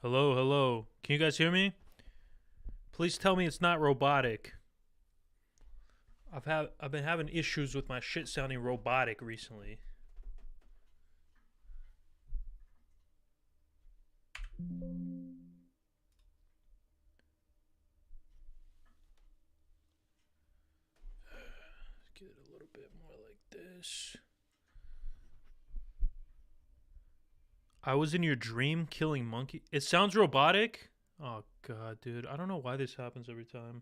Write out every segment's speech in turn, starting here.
Hello, hello. Can you guys hear me? Please tell me it's not robotic. I've been having issues with my shit sounding robotic recently. Let's get it a little bit more like this. I was in your dream killing monkey. It sounds robotic. Oh god, dude. I don't know why this happens every time.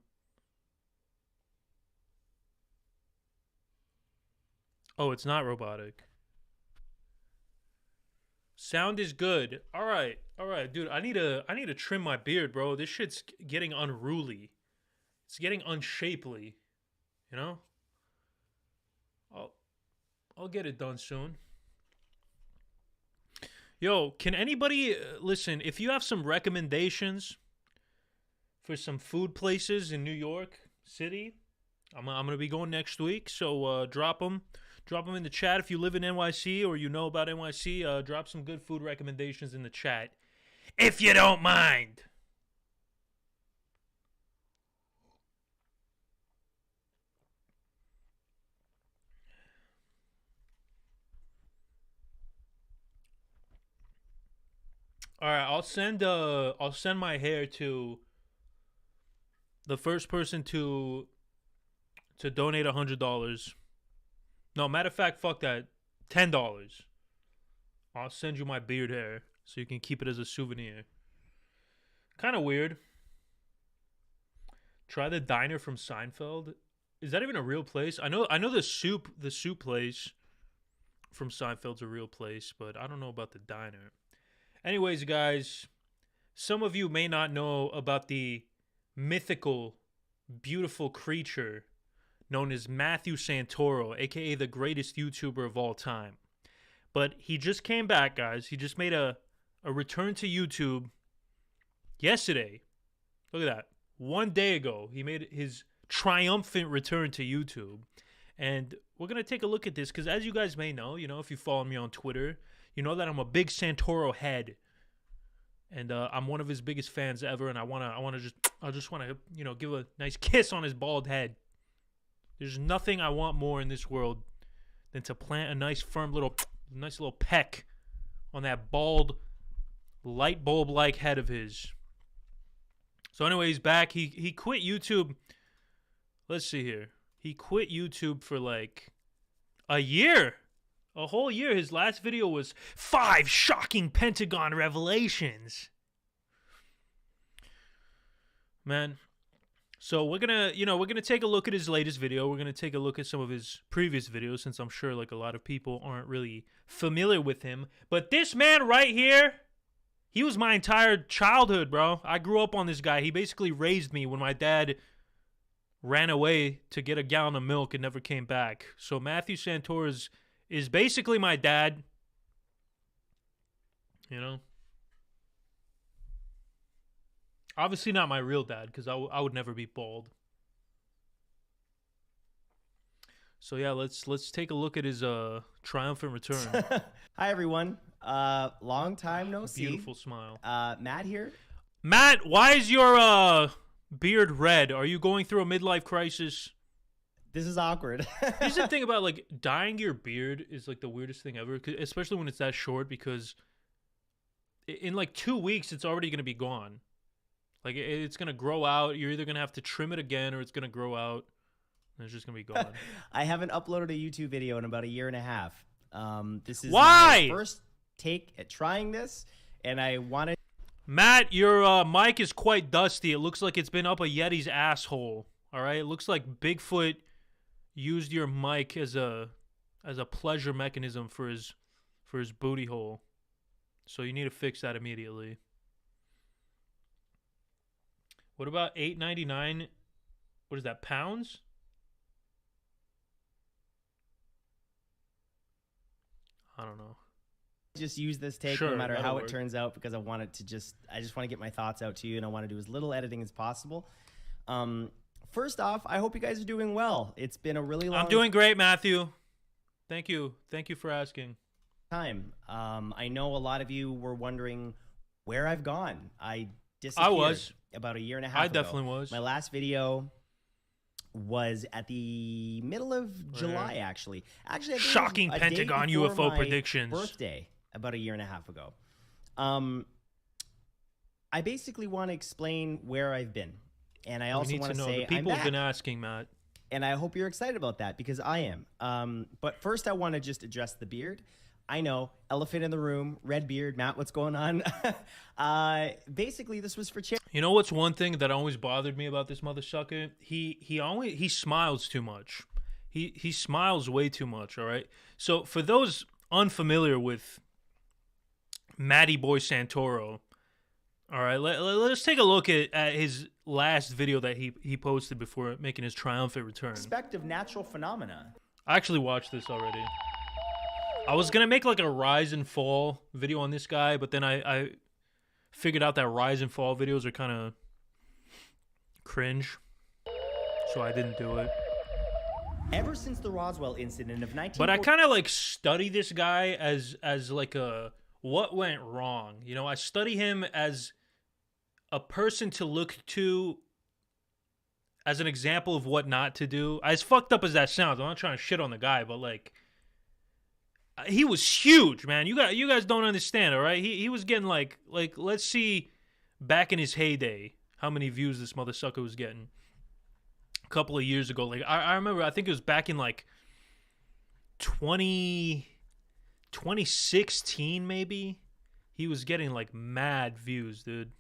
Oh, it's not robotic. Sound is good. All right. All right, dude. I need to trim my beard, bro. This shit's getting unruly. It's getting unshapely, you know? I'll I'll get it done soon. Yo, can anybody listen, if you have some recommendations for some food places in New York City, I'm going to be going next week, so drop them. Drop them in the chat if you live in NYC or you know about NYC. Drop some good food recommendations in the chat, if you don't mind. All right, I'll send my hair to the first person to donate $100. No, matter of fact, fuck that. $10. I'll send you my beard hair so you can keep it as a souvenir. Kind of weird. Try the diner from Seinfeld. Is that even a real place? I know the soup place from Seinfeld's a real place, but I don't know about the diner. Anyways, guys, some of you may not know about the mythical, beautiful creature known as Matthew Santoro, aka the greatest YouTuber of all time. But he just came back, guys. He just made a return to YouTube yesterday. Look at that. One day ago, he made his triumphant return to YouTube. And we're going to take a look at this because, as you guys may know, if you follow me on Twitter, you know that I'm a big Santoro head. And I'm one of his biggest fans ever. And I just want to, give a nice kiss on his bald head. There's nothing I want more in this world than to plant a nice little peck on that bald, light bulb-like head of his. So anyway, he's back. He quit YouTube. Let's see here. He quit YouTube for like a year. A whole year. His last video was 5 shocking Pentagon revelations. Man. So we're gonna take a look at his latest video. We're gonna take a look at some of his previous videos, since I'm sure like a lot of people aren't really familiar with him. But this man right here, he was my entire childhood, bro. I grew up on this guy. He basically raised me when my dad ran away to get a gallon of milk and never came back. So Matthew Santoro is basically my dad. Obviously not my real dad, because I would never be bald. So yeah, let's take a look at his triumphant return. Hi everyone. Long time no see. Beautiful smile. Matt here. Matt, why is your beard red? Are you going through a midlife crisis? This is awkward. Here's the thing about like dyeing your beard is like the weirdest thing ever, especially when it's that short, because in like 2 weeks it's already gonna be gone. Like, it's going to grow out. You're either going to have to trim it again or it's going to grow out. And it's just going to be gone. I haven't uploaded a YouTube video in about a year and a half. This is Why? my first take at trying this, and I wanted... Matt, your mic is quite dusty. It looks like it's been up a Yeti's asshole. All right? It looks like Bigfoot used your mic as a pleasure mechanism for his booty hole. So you need to fix that immediately. What about $8.99? What is that, pounds? I don't know. Just use this take Sure, no matter how work. it turns out, because I just want to get my thoughts out to you, and I want to do as little editing as possible. First off, I hope you guys are doing well. It's been a really long I'm doing great, Matthew. Thank you. Thank you for asking. time. I know a lot of you were wondering where I've gone. I disappeared was. about a year and a half ago. definitely was. My last video was at the middle of July, actually. Actually, I think Shocking it was a Pentagon day before UFO my predictions. birthday, about a year and a half ago. I basically want to explain where I've been. And I also want to say the people I'm have been back. asking, Matt. And I hope you're excited about that, because I am. But first, I want to just address the beard. I know, elephant in the room, red beard. Matt, what's going on? Basically, this was for charity. You know what's one thing that always bothered me about this mother sucker? He smiles too much. He smiles way too much, all right? So for those unfamiliar with Matty Boy Santoro, all right, let's take a look at his last video that he posted before making his triumphant return. Respect of natural phenomena. I actually watched this already. I was going to make like a rise and fall video on this guy, but then I figured out that rise and fall videos are kind of cringe, so I didn't do it. Ever since the Roswell incident of 19... But I kind of like study this guy as like a what went wrong. You know, I study him as a person to look to as an example of what not to do. As fucked up as that sounds, I'm not trying to shit on the guy, but like he was huge, man. You guys don't understand, all right? He was getting like let's see back in his heyday how many views this mother sucker was getting. A couple of years ago, like I remember, I think it was back in like 2016 maybe. He was getting like mad views, dude.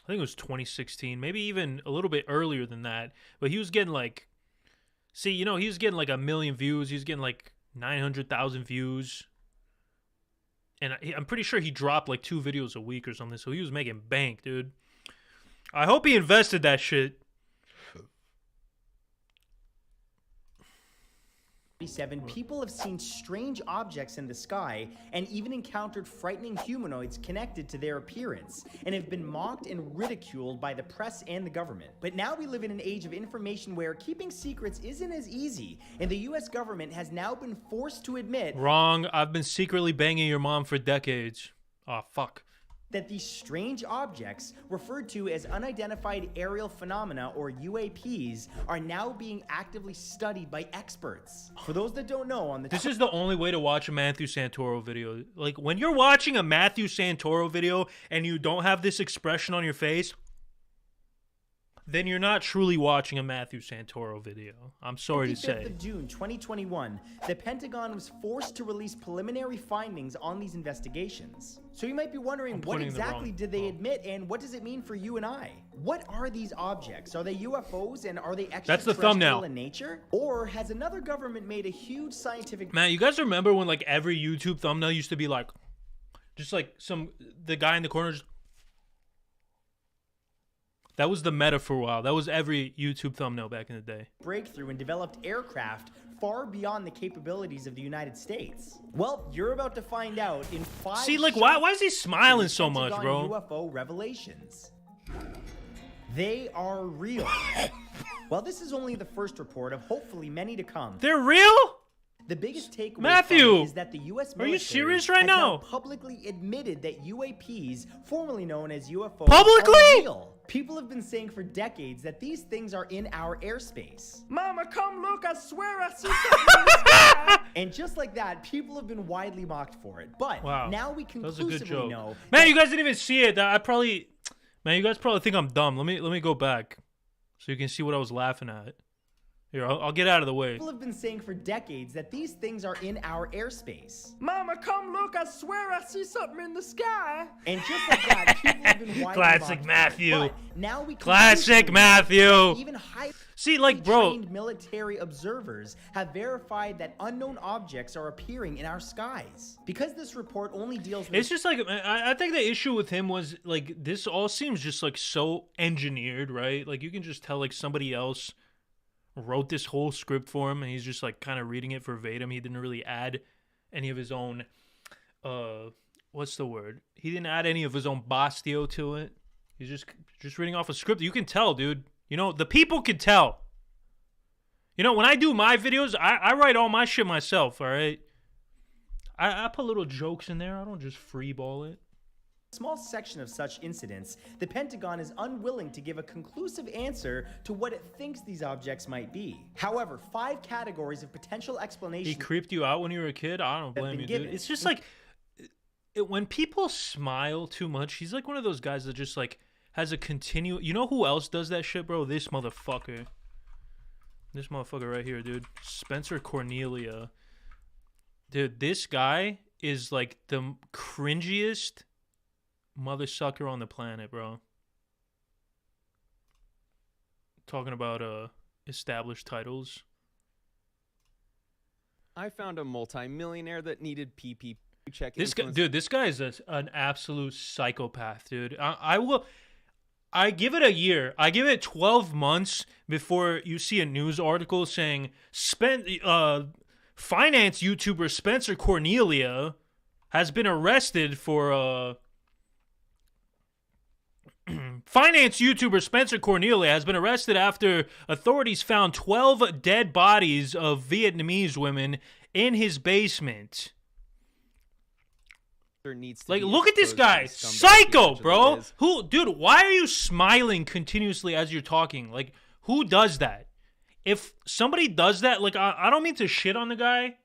I think it was 2016, maybe even a little bit earlier than that. But he was getting like, see, you know, he was getting like 1 million views. He was getting like 900,000 views. And I'm pretty sure he dropped like 2 videos a week or something. So he was making bank, dude. I hope he invested that shit. People have seen strange objects in the sky and even encountered frightening humanoids connected to their appearance, and have been mocked and ridiculed by the press and the government. But now we live in an age of information where keeping secrets isn't as easy, and the US government has now been forced to admit... Wrong. I've been secretly banging your mom for decades. Oh, fuck. That these strange objects, referred to as unidentified aerial phenomena or UAPs, are now being actively studied by experts. For those that don't know, on the this is the only way to watch a Matthew Santoro video. Like when you're watching a Matthew Santoro video and you don't have this expression on your face, then you're not truly watching a Matthew Santoro video. I'm sorry to say. 25th of June 2021, the Pentagon was forced to release preliminary findings on these investigations. So you might be wondering, what exactly did they admit, and what does it mean for you and I? What are these objects? Are they UFOs, and are they extraterrestrial in nature? Or has another government made a huge scientific... Man, you guys remember when like every YouTube thumbnail used to be like, just like the guy in the corner just... That was the meta for a while. That was every YouTube thumbnail back in the day. Breakthrough and developed aircraft far beyond the capabilities of the United States. Well, you're about to find out in 5... See, like, why is he smiling so much, bro? UFO revelations. They are real. Well, this is only the first report of hopefully many to come. They're real? The biggest takeaway Matthew, is that the U.S. are you military serious right has now? Publicly admitted that UAPs, formerly known as UFOs, publicly? are real. People have been saying for decades that these things are in our airspace. Mama, come look, I swear I see something in the sky. And just like that, people have been widely mocked for it. But now we conclusively know... Man, you guys didn't even see it. Man, you guys probably think I'm dumb. Let me go back so you can see what I was laughing at. Here, I'll get out of the way. People have been saying for decades that these things are in our airspace. Mama, come look, I swear I see something in the sky. And just like that, people have been widely Classic Matthew. But now we Classic Matthew. Even highly see, like, bro, trained military observers have verified that unknown objects are appearing in our skies. Because this report only deals with... It's just like, I think the issue with him was, like, this all seems just, like, so engineered, right? Like, you can just tell, like, somebody else wrote this whole script for him, and he's just like kind of reading it verbatim. He didn't really add any of his own what's the word? He didn't add any of his own bastio to it. He's just reading off a script. You can tell, dude. You know, the people can tell. You know, when I do my videos, I write all my shit myself, all right? I put little jokes in there. I don't just freeball it. small section of such incidents, the Pentagon is unwilling to give a conclusive answer to what it thinks these objects might be. However, 5 categories of potential explanation. He creeped you out when you were a kid? I don't blame you, dude. It's just like when people smile too much, he's like one of those guys that just like has a continual. You know who else does that shit, bro? This motherfucker. This motherfucker right here, dude. Spencer Cornelia. Dude, this guy is like the cringiest mother sucker on the planet, bro. Talking about established titles. I found a multi-millionaire that needed PPP check. This guy, dude, this guy is an absolute psychopath, dude. I give it a year. I give it 12 months before you see a news article saying finance YouTuber Spencer Cornelia has been arrested for finance YouTuber Spencer Cornelia has been arrested after authorities found 12 dead bodies of Vietnamese women in his basement. Like, look at this guy, psycho, bro. Who, dude? Why are you smiling continuously as you're talking? Like, who does that? If somebody does that, like, I don't mean to shit on the guy,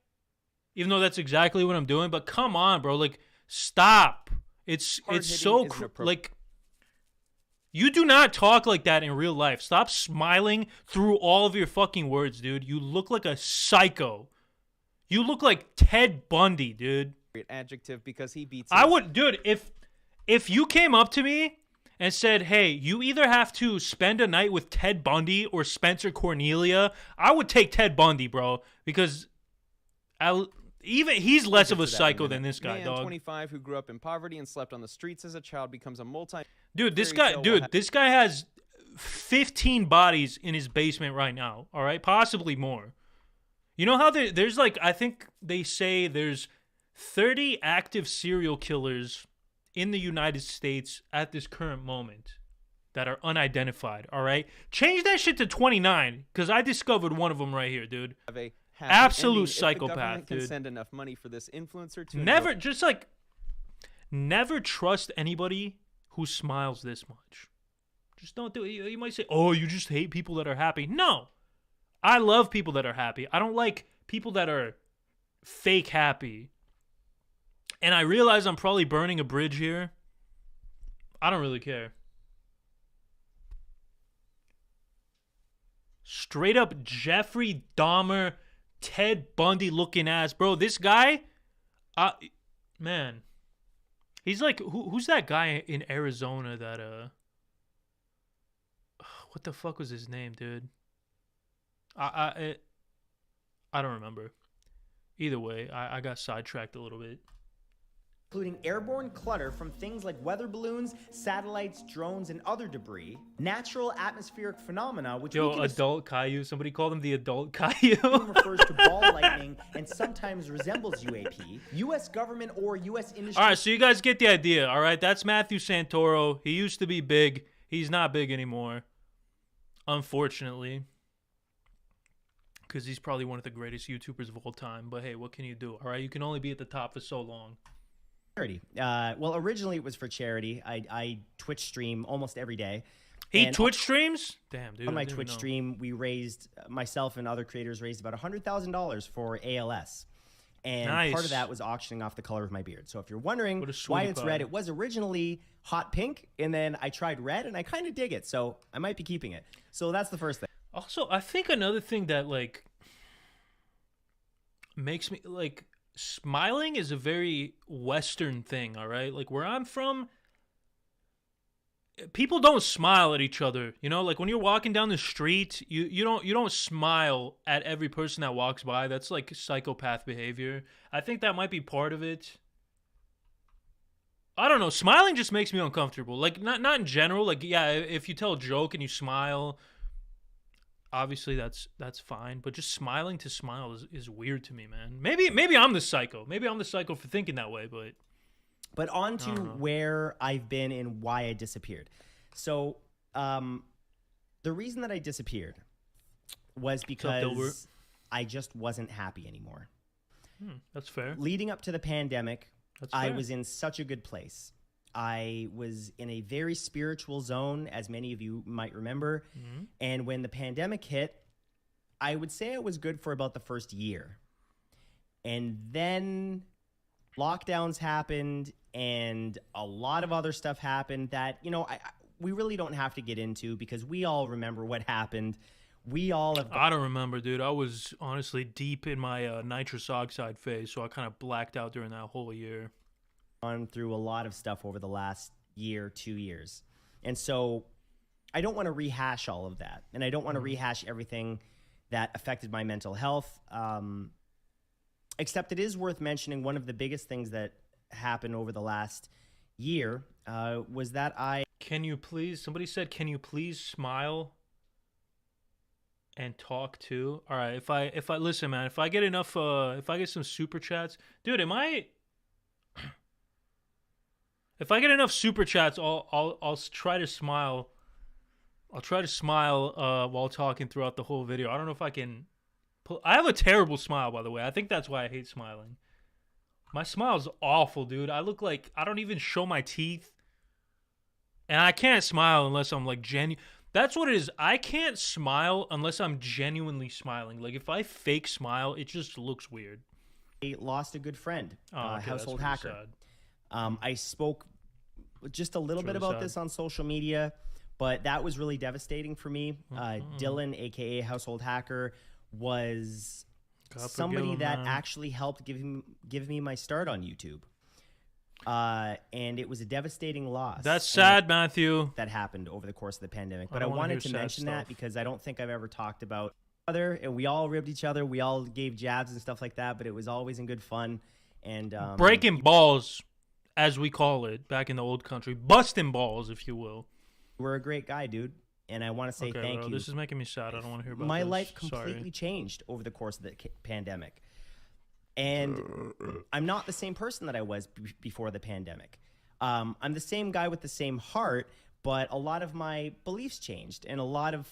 even though that's exactly what I'm doing. But come on, bro. Like, stop. It's so like. You do not talk like that in real life. Stop smiling through all of your fucking words, dude. You look like a psycho. You look like Ted Bundy, dude. Adjective because he beats. I would, dude. If you came up to me and said, "Hey, you either have to spend a night with Ted Bundy or Spencer Cornelia," I would take Ted Bundy, bro, because even he's less of a psycho than this guy, dog. 25 who grew up in poverty and slept on the streets as a child becomes a multi. Dude, this guy has 15 bodies in his basement right now. All right, possibly more. You know how there's like, I think they say there's 30 active serial killers in the United States at this current moment that are unidentified, all right? Change that shit to 29, because I discovered one of them right here, dude. Absolute psychopath, dude. Can send enough money for this influencer to never trust anybody who smiles this much. Just don't do it. You might say, oh, you just hate people that are happy. No. I love people that are happy. I don't like people that are fake happy. And I realize I'm probably burning a bridge here. I don't really care. Straight up Jeffrey Dahmer, Ted Bundy looking ass. Bro, this guy, man. He's like, who's that guy in Arizona that, what the fuck was his name, dude? I don't remember. Either way, I got sidetracked a little bit. Including airborne clutter from things like weather balloons, satellites, drones, and other debris, natural atmospheric phenomena, which adult Caillou. Somebody called him the adult Caillou. refers to ball lightning and sometimes resembles UAP. U.S. government or U.S. industry. All right, so you guys get the idea. All right, that's Matthew Santoro. He used to be big. He's not big anymore, unfortunately, because he's probably one of the greatest YouTubers of all time. But hey, what can you do? All right, you can only be at the top for so long. Well, originally it was for charity. I Twitch stream almost every day. He Twitch streams? Damn, dude. On my Twitch stream, we raised, myself and other creators raised about $100,000 for ALS. And part of that was auctioning off the color of my beard. So if you're wondering why it's red, it was originally hot pink. And then I tried red and I kind of dig it. So I might be keeping it. So that's the first thing. Also, I think another thing that like makes me like, smiling is a very Western thing, all right? Like where I'm from, people don't smile at each other. You know, like when you're walking down the street, you don't smile at every person that walks by. That's like psychopath behavior. I think that might be part of it. I don't know. Smiling just makes me uncomfortable. Like not in general. Like yeah, if you tell a joke and you smile, obviously that's fine, but just smiling to smile is weird to me, man. Maybe I'm the psycho. Maybe I'm the psycho for thinking that way, but on to where I've been and why I disappeared. So the reason that I disappeared was because I just wasn't happy anymore. That's fair. Leading up to the pandemic, I was in such a good place. I was in a very spiritual zone, as many of you might remember. And when the pandemic hit, I would say I was good for about the first year. And then lockdowns happened and a lot of other stuff happened that, you know, we really don't have to get into because we all remember what happened. We all have. I don't remember, dude. I was honestly deep in my nitrous oxide phase, so I kind of blacked out during that whole year. Gone through a lot of stuff over the last year, 2 years. And so I don't want to rehash all of that. And I don't want to rehash everything that affected my mental health. Except it is worth mentioning one of the biggest things that happened over the last year was that Can you please, somebody said, can you please smile and talk too? All right, if I listen, man, if I get enough, if I get some super chats, dude, if I get enough super chats, I'll try to smile. I'll try to smile while talking throughout the whole video. I don't know if I can. I have a terrible smile, by the way. I think that's why I hate smiling. My smile's awful, dude. I look like I don't even show my teeth. And I can't smile unless I'm like genuine. That's what it is. I can't smile unless I'm genuinely smiling. Like if I fake smile, it just looks weird. I lost a good friend, Okay, household that's hacker. sad. I spoke just a little bit really about sad. this on social media, but that was really devastating for me. Dylan, aka household hacker, was God somebody forgive him, that man. actually helped give me my start on YouTube. And it was a devastating loss. That's sad, Matthew. That happened over the course of the pandemic. I But I don't wanna wanted hear to sad mention that stuff. because I don't think I've ever talked about other, and we all ribbed each other. We all gave jabs and stuff like that, but it was always in good fun. And Breaking balls, as we call it back in the old country. Busting balls, if you will. you were a great guy, dude. And I want to say Okay, thank bro, you. this is making me sad. I don't want to hear about My this. life completely Sorry. changed over the course of the pandemic. And I'm not the same person that I was before the pandemic. I'm the same guy with the same heart, but a lot of my beliefs changed. And a lot of,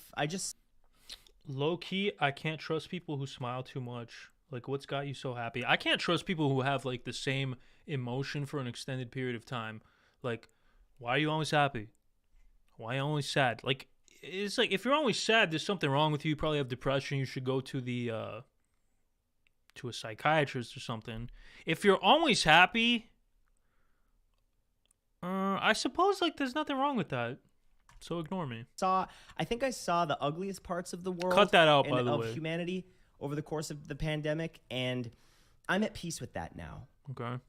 Low key, I can't trust people who smile too much. Like, what's got you so happy? I can't trust people who have, like, the same emotion for an extended period of time. Like, why are you always happy? Why are you always sad? Like, it's like, if you're always sad, there's something wrong with you. You probably have depression. You should go to the, to a psychiatrist or something. If you're always happy, I suppose, like, there's nothing wrong with that. So ignore me. I think I saw the ugliest parts of the world. Cut that out, and by the of way. humanity over the course of the pandemic. And I'm at peace with that now. Okay.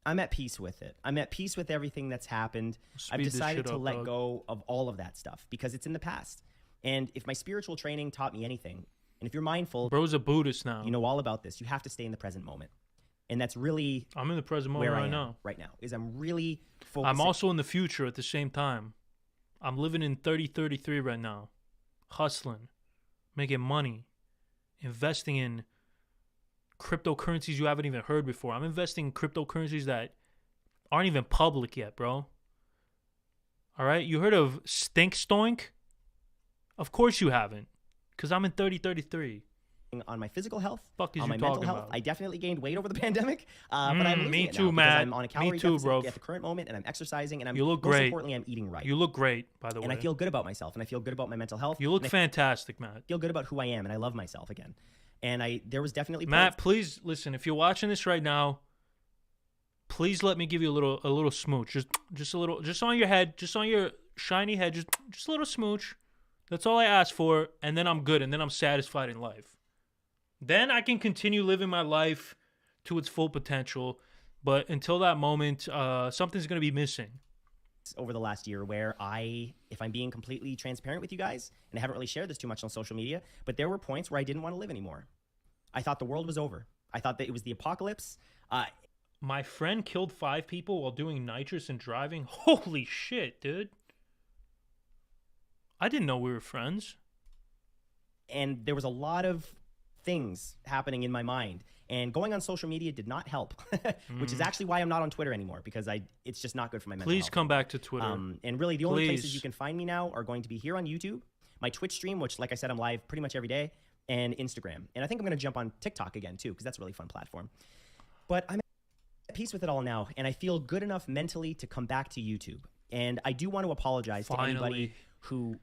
I'm at peace with it. I'm at peace with everything that's happened. I've Speed this decided shit to up, let dog. go of all of that stuff because it's in the past. And if my spiritual training taught me anything, and if you're mindful, Bro's a Buddhist now. you know all about this, you have to stay in the present moment. And that's really I'm in the present moment where I right am now. right now, is I'm really focusing. I'm also in the future at the same time. I'm living in 3033 right now. Hustling. Making money. Investing in cryptocurrencies you haven't even heard before. I'm investing in cryptocurrencies that aren't even public yet, bro. All right? You heard of Stink Stoink? Of course you haven't. Because I'm in 3033. on my physical health, Fuck is on you my mental talking health. about? I definitely gained weight over the pandemic, but I'm losing me it too, now because Matt. I'm on a Me calorie too, deficit bro. at the current moment, and I'm exercising, and I'm You look most great. importantly, I'm eating right. You look great, by the way. And I feel good about myself, and I feel good about my mental health. You look and I fantastic, Matt. feel good about who I am, and I love myself again. And there was definitely Matt, points- please listen. If you're watching this right now, please let me give you a little smooch, just a little, just on your head, just on your shiny head, just a little smooch. That's all I ask for, and then I'm good, and then I'm satisfied in life. Then I can continue living my life to its full potential. But until that moment, something's gonna be missing. over the last year where if I'm being completely transparent with you guys, and I haven't really shared this too much on social media, but there were points where I didn't want to live anymore. I thought the world was over. I thought that it was the apocalypse. My friend killed 5 people while doing nitrous and driving. Holy shit, dude. I didn't know we were friends. And there was a lot of things happening in my mind. And going on social media did not help, which is actually why I'm not on Twitter anymore, because it's just not good for my mental Please health. come back to Twitter. And really, the only places Please. you can find me now are going to be here on YouTube, my Twitch stream, which, like I said, I'm live pretty much every day, and Instagram. And I think I'm going to jump on TikTok again, too, because that's a really fun platform. But I'm peace with it all now, and I feel good enough mentally to come back to YouTube. And I do want to apologize to anybody who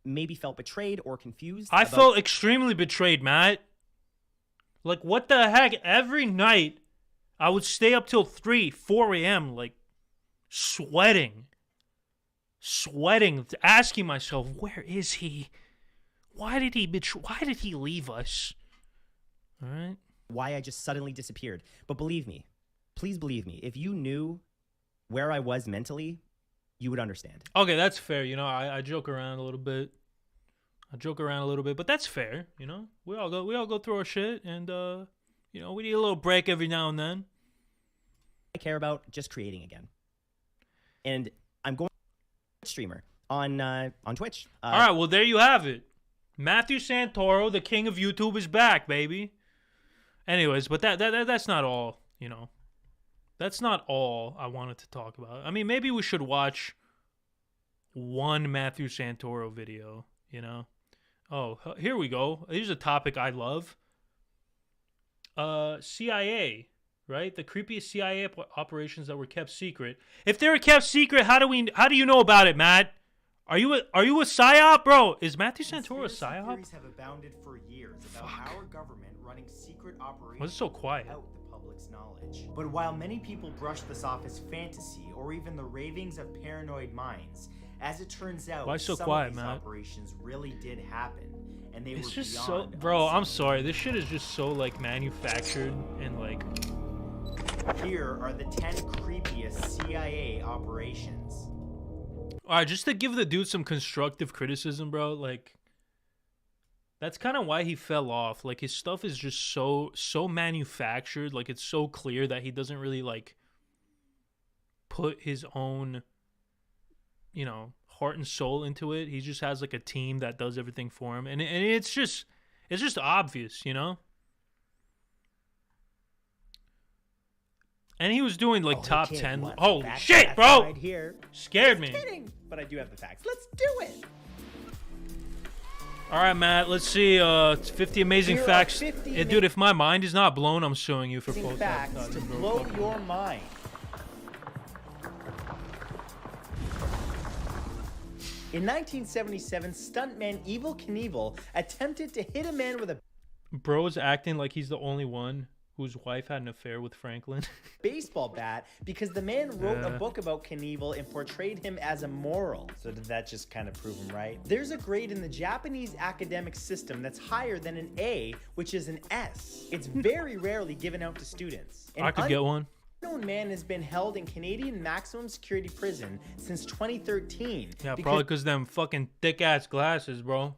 maybe felt betrayed or confused. I felt extremely betrayed, Matt. Like, what the heck? Every night, I would stay up till 3, 4 a.m., like, sweating, asking myself, where is he? Why did he leave us? All right. Why I just suddenly disappeared. But believe me, please believe me, if you knew where I was mentally, you would understand. Okay, that's fair. You know, I joke around a little bit. But that's fair. You know, we all go through our shit, and you know, we need a little break every now and then. I care about just creating again, and I'm going to streamer on Twitch. All right, well there you have it. Matthew Santoro, the king of YouTube, is back, baby. Anyways, but that's not all. You know, that's not all I wanted to talk about. I mean, maybe we should watch one Matthew Santoro video. You know. Oh, here we go. Here's a topic I love. CIA, right? The creepiest CIA operations that were kept secret. If they were kept secret, how do you know about it, Matt? Are you a psyop, bro? Is Matthew Santoro a psyop? Theories have abounded for years about our government running secret operations. Why is it so quiet? Without the public's knowledge. But while many people brush this off as fantasy or even the ravings of paranoid minds, as it turns out, why so some quiet, of these Matt? Operations really did happen, and they It's were just beyond so, bro. I'm sorry. This shit is just so like manufactured and like. Here are the 10 creepiest CIA operations. All right, just to give the dude some constructive criticism, bro. Like, that's kind of why he fell off. Like, his stuff is just so manufactured. Like, it's so clear that he doesn't really like put his own, you know, heart and soul into it. He just has like a team that does everything for him, and it's just obvious, you know. And he was doing like top 10. Holy shit, bro! Right here. Scared me. Kidding, but I do have the facts. Let's do it. All right, Matt. Let's see. It's 50 amazing Here are facts. 50 Yeah, dude, if my mind is not blown, I'm suing you for Amazing facts to blow your mind. In 1977, stuntman Evel Knievel attempted to hit a man with a Bro's acting like he's the only one whose wife had an affair with Franklin. baseball bat because the man wrote a book about Knievel and portrayed him as immoral. So did that just kind of prove him right? There's a grade in the Japanese academic system that's higher than an A, which is an S. It's very rarely given out to students. I could get one. Unknown man has been held in Canadian maximum security prison since 2013. Yeah, probably because them fucking thick ass glasses, bro.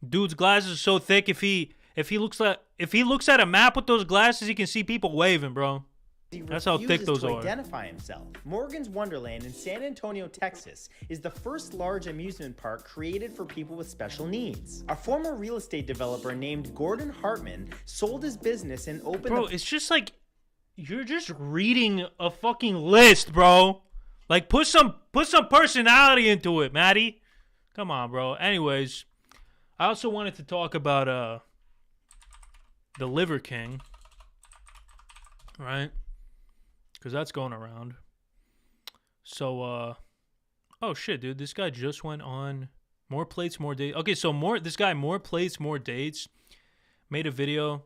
Dude's glasses are so thick. If he looks at a map with those glasses, he can see people waving, bro. That's how thick those are. Identify himself. Morgan's Wonderland in San Antonio, Texas, is the first large amusement park created for people with special needs. A former real estate developer named Gordon Hartman sold his business and opened. Bro, it's just like you're just reading a fucking list, bro. Like put some personality into it, Maddie. Come on, bro. Anyways, I also wanted to talk about the Liver King, right? Because that's going around. So, oh shit, dude, this guy just went on More Plates, More Dates. Okay, so this guy, More Plates, More Dates, made a video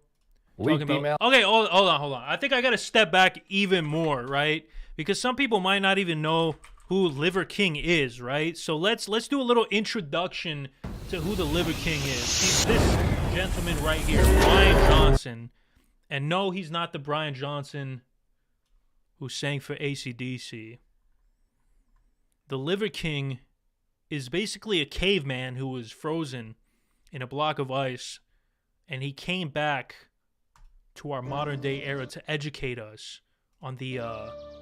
talking about. Okay, hold on. I think I gotta step back even more, right? Because some people might not even know who Liver King is, right? So let's do a little introduction to who the Liver King is. He's this gentleman right here, Brian Johnson. And no, he's not the Brian Johnson who sang for AC/DC. The Liver King is basically a caveman who was frozen in a block of ice, and he came back to our modern day era to educate us on the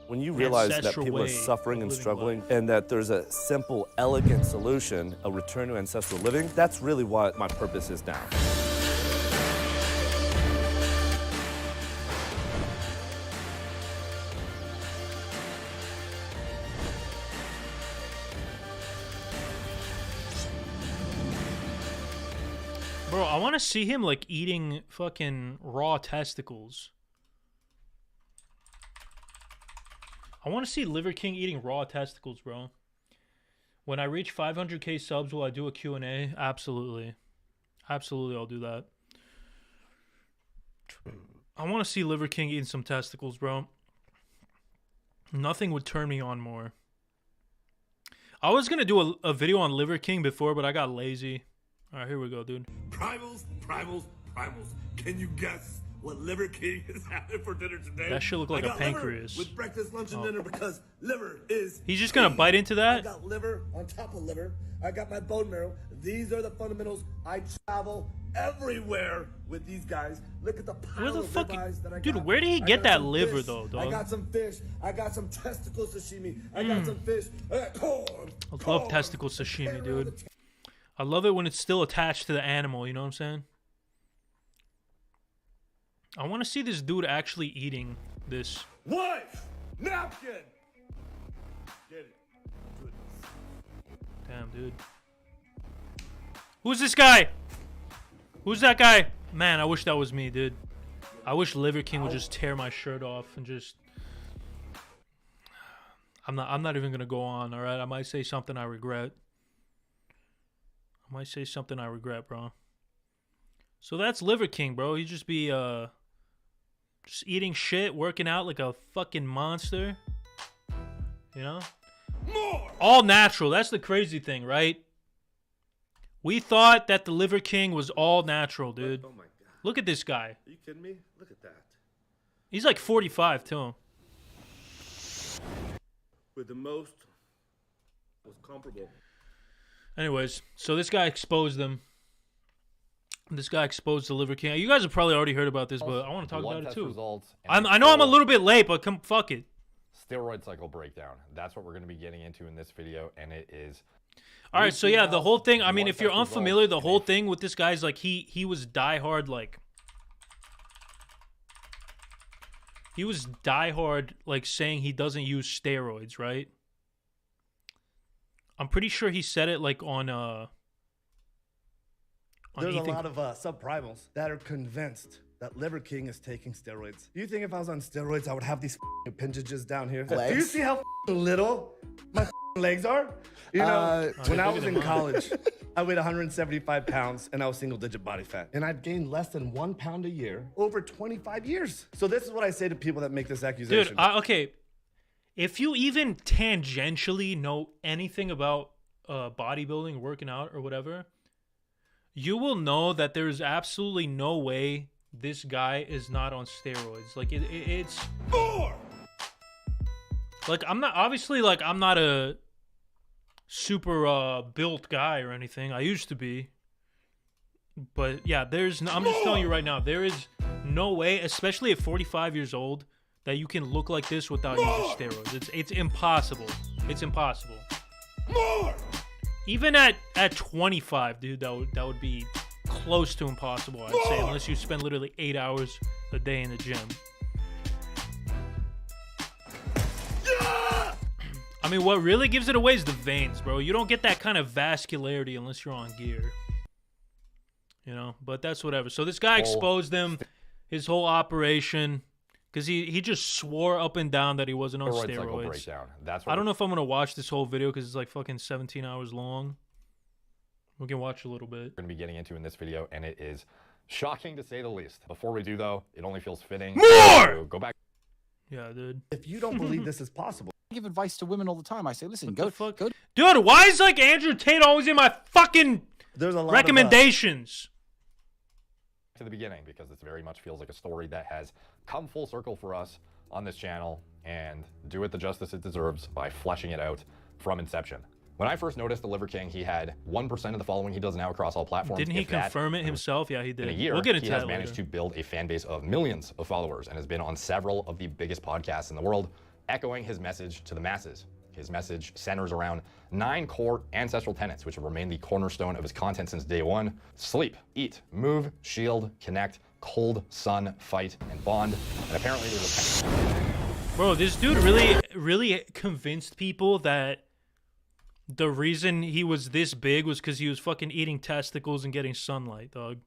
when you realize that people are suffering and struggling and that there's a simple, elegant solution, a return to ancestral living, that's really what my purpose is now. Bro, I want to see him like eating fucking raw testicles. I want to see Liver King eating raw testicles, bro. When I reach 500k subs, will I do a Q&A? Absolutely. Absolutely, I'll do that. I want to see Liver King eating some testicles, bro. Nothing would turn me on more. I was going to do a video on Liver King before, but I got lazy. All right, here we go, dude. Primals. Can you guess what Liver King is having for dinner today? That shit look like a pancreas. With breakfast, lunch, and dinner because liver is. He's just gonna bite into that. I got liver on top of liver. I got my bone marrow. These are the fundamentals. I travel everywhere with these guys. Look at the pile of ribeyes that I got. Dude, where did he get that liver though, dog? I got some fish. I got some testicle sashimi. I got some fish. I got corn. I love testicle sashimi, dude. I love it when it's still attached to the animal. You know what I'm saying? I want to see this dude actually eating this. Wife! Napkin! Get it. Damn, dude. Who's this guy? Who's that guy? Man, I wish that was me, dude. I wish Liver King would just tear my shirt off and just... I'm not even gonna go on, alright? I might say something I regret. Bro. So that's Liver King, bro. He just be just eating shit, working out like a fucking monster. You know? More! All natural. That's the crazy thing, right? We thought that the Liver King was all natural, dude. Oh my god. Look at this guy. Are you kidding me? Look at that. He's like 45 too. With the most was comparable. Anyways, so this guy exposed them. This guy exposed the Liver King. You guys have probably already heard about this, but I want to talk about it too. I know I'm a little bit late, but come fuck it. Steroid cycle breakdown. That's what we're going to be getting into in this video, and it is. All right, so yeah, the whole thing. I mean, if you're unfamiliar, the whole thing with this guy's like he was diehard like saying he doesn't use steroids, right? I'm pretty sure he said it like on There's a lot of subprimals that are convinced that Liver King is taking steroids. Do you think if I was on steroids, I would have these appendages down here? Legs? Do you see how little my legs are? You know, when I was in college, I weighed 175 pounds and I was single-digit body fat. And I've gained less than 1 pound a year over 25 years. So this is what I say to people that make this accusation. Dude, okay. If you even tangentially know anything about bodybuilding, working out, or whatever, you will know that there's absolutely no way this guy is not on steroids. Like it's More! like I'm not a super built guy or anything. I used to be. But yeah, I'm just telling you right now, there is no way, especially at 45 years old, that you can look like this without using steroids. It's impossible. It's impossible. More! Even at 25, dude, that would be close to impossible, I'd say, unless you spend literally 8 hours a day in the gym. Yeah! I mean, what really gives it away is the veins, bro. You don't get that kind of vascularity unless you're on gear. You know, but that's whatever. So this guy exposed them, his whole operation, because he just swore up and down that he wasn't on steroids. That's what I don't know if I'm going to watch this whole video because it's like fucking 17 hours long. We can watch a little bit. We're going to be getting into in this video, and it is shocking to say the least. Before we do, though, it only feels fitting. More! To go back. Yeah, dude. If you don't believe this is possible, I give advice to women all the time. I say, listen, What go. the fuck? Dude, why is like Andrew Tate always in my fucking there's a lot recommendations? To the beginning, because this very much feels like a story that has come full circle for us on this channel, and do it the justice it deserves by fleshing it out from inception. When I first noticed the Liver King, he had 1% of the following he does now across all platforms. Didn't he confirm it himself? Yeah, he did. In a year, we'll get into he has that managed later. to build a fan base of millions of followers and has been on several of the biggest podcasts in the world, echoing his message to the masses. His message centers around 9 core ancestral tenets, which have remained the cornerstone of his content since day one: sleep, eat, move, shield, connect, cold, sun, fight, and bond. And apparently there's a... Bro, this dude really convinced people that the reason he was this big was because he was fucking eating testicles and getting sunlight, dog.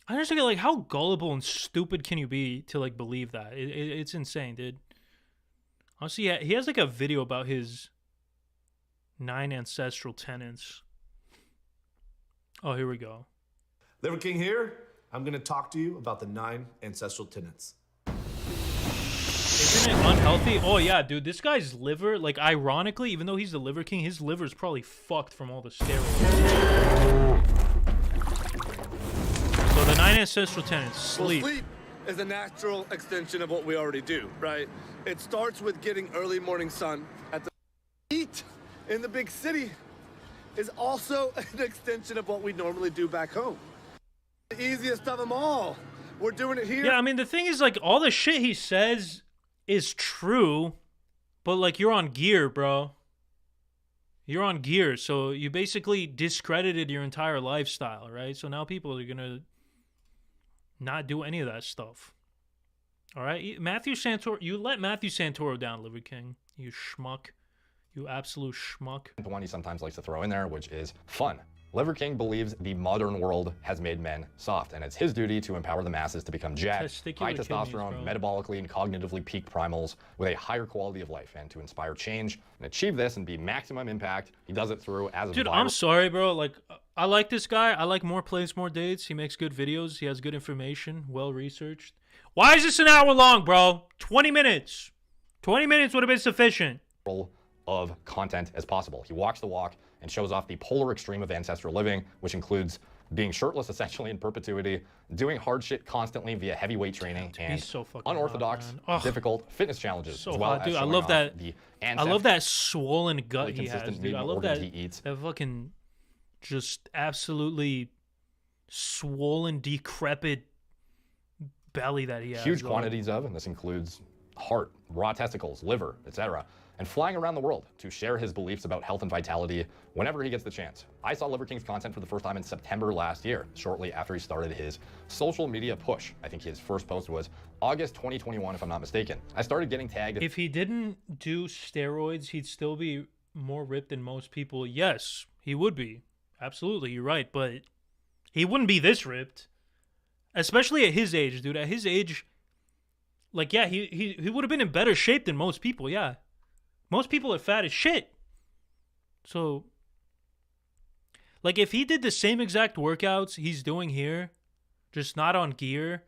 I just get like, how gullible and stupid can you be to like believe that? It's insane, dude. Honestly, yeah, he has like a video about his 9 ancestral tenants. Oh, here we go. Liver King here. I'm going to talk to you about the 9 ancestral tenets. Isn't it unhealthy? Oh, yeah, dude. This guy's liver, like, ironically, even though he's the Liver King, his liver is probably fucked from all the steroids. So the 9 ancestral tenets, sleep. Well, sleep is a natural extension of what we already do, right? It starts with getting early morning sun at the heat in the big city is also an extension of what we normally do back home. The easiest of them all. We're doing it here. Yeah, I mean, the thing is, like, all the shit he says is true, but, like, you're on gear, bro. You're on gear, so you basically discredited your entire lifestyle, right? So now people are gonna not do any of that stuff. All right? Matthew Santoro, you let Matthew Santoro down, Liver King. You schmuck. You absolute schmuck. The one he sometimes likes to throw in there, which is fun. Liver King believes the modern world has made men soft, and it's his duty to empower the masses to become jacked, high testosterone, metabolically and cognitively peak primals with a higher quality of life, and to inspire change and achieve this and be maximum impact. He does it through as a Dude, I'm sorry, bro. Like, I like this guy. I like More Plays, More Dates. He makes good videos. He has good information, well researched. Why is this an hour long, bro? 20 minutes. 20 minutes would have been sufficient. Of content as possible. He walks the walk and shows off the polar extreme of ancestral living, which includes being shirtless essentially in perpetuity, doing hard shit constantly via heavyweight training, and so unorthodox, difficult fitness challenges. So as well hot, dude. as I love that. I love that swollen gut really he has, consistent dude. I love organs that. he eats. That fucking just absolutely swollen, decrepit belly that he has. Huge quantities of, and this includes heart, raw testicles, liver, etc., and flying around the world to share his beliefs about health and vitality whenever he gets the chance. I saw Liver King's content for the first time in September last year, shortly after he started his social media push. I think his first post was August 2021, if I'm not mistaken. I started getting tagged. If he didn't do steroids, he'd still be more ripped than most people. Yes, he would be. Absolutely, you're right. But he wouldn't be this ripped. Especially at his age, dude. At his age, like, yeah, he would have been in better shape than most people, yeah. Most people are fat as shit. So, like, if he did the same exact workouts he's doing here, just not on gear,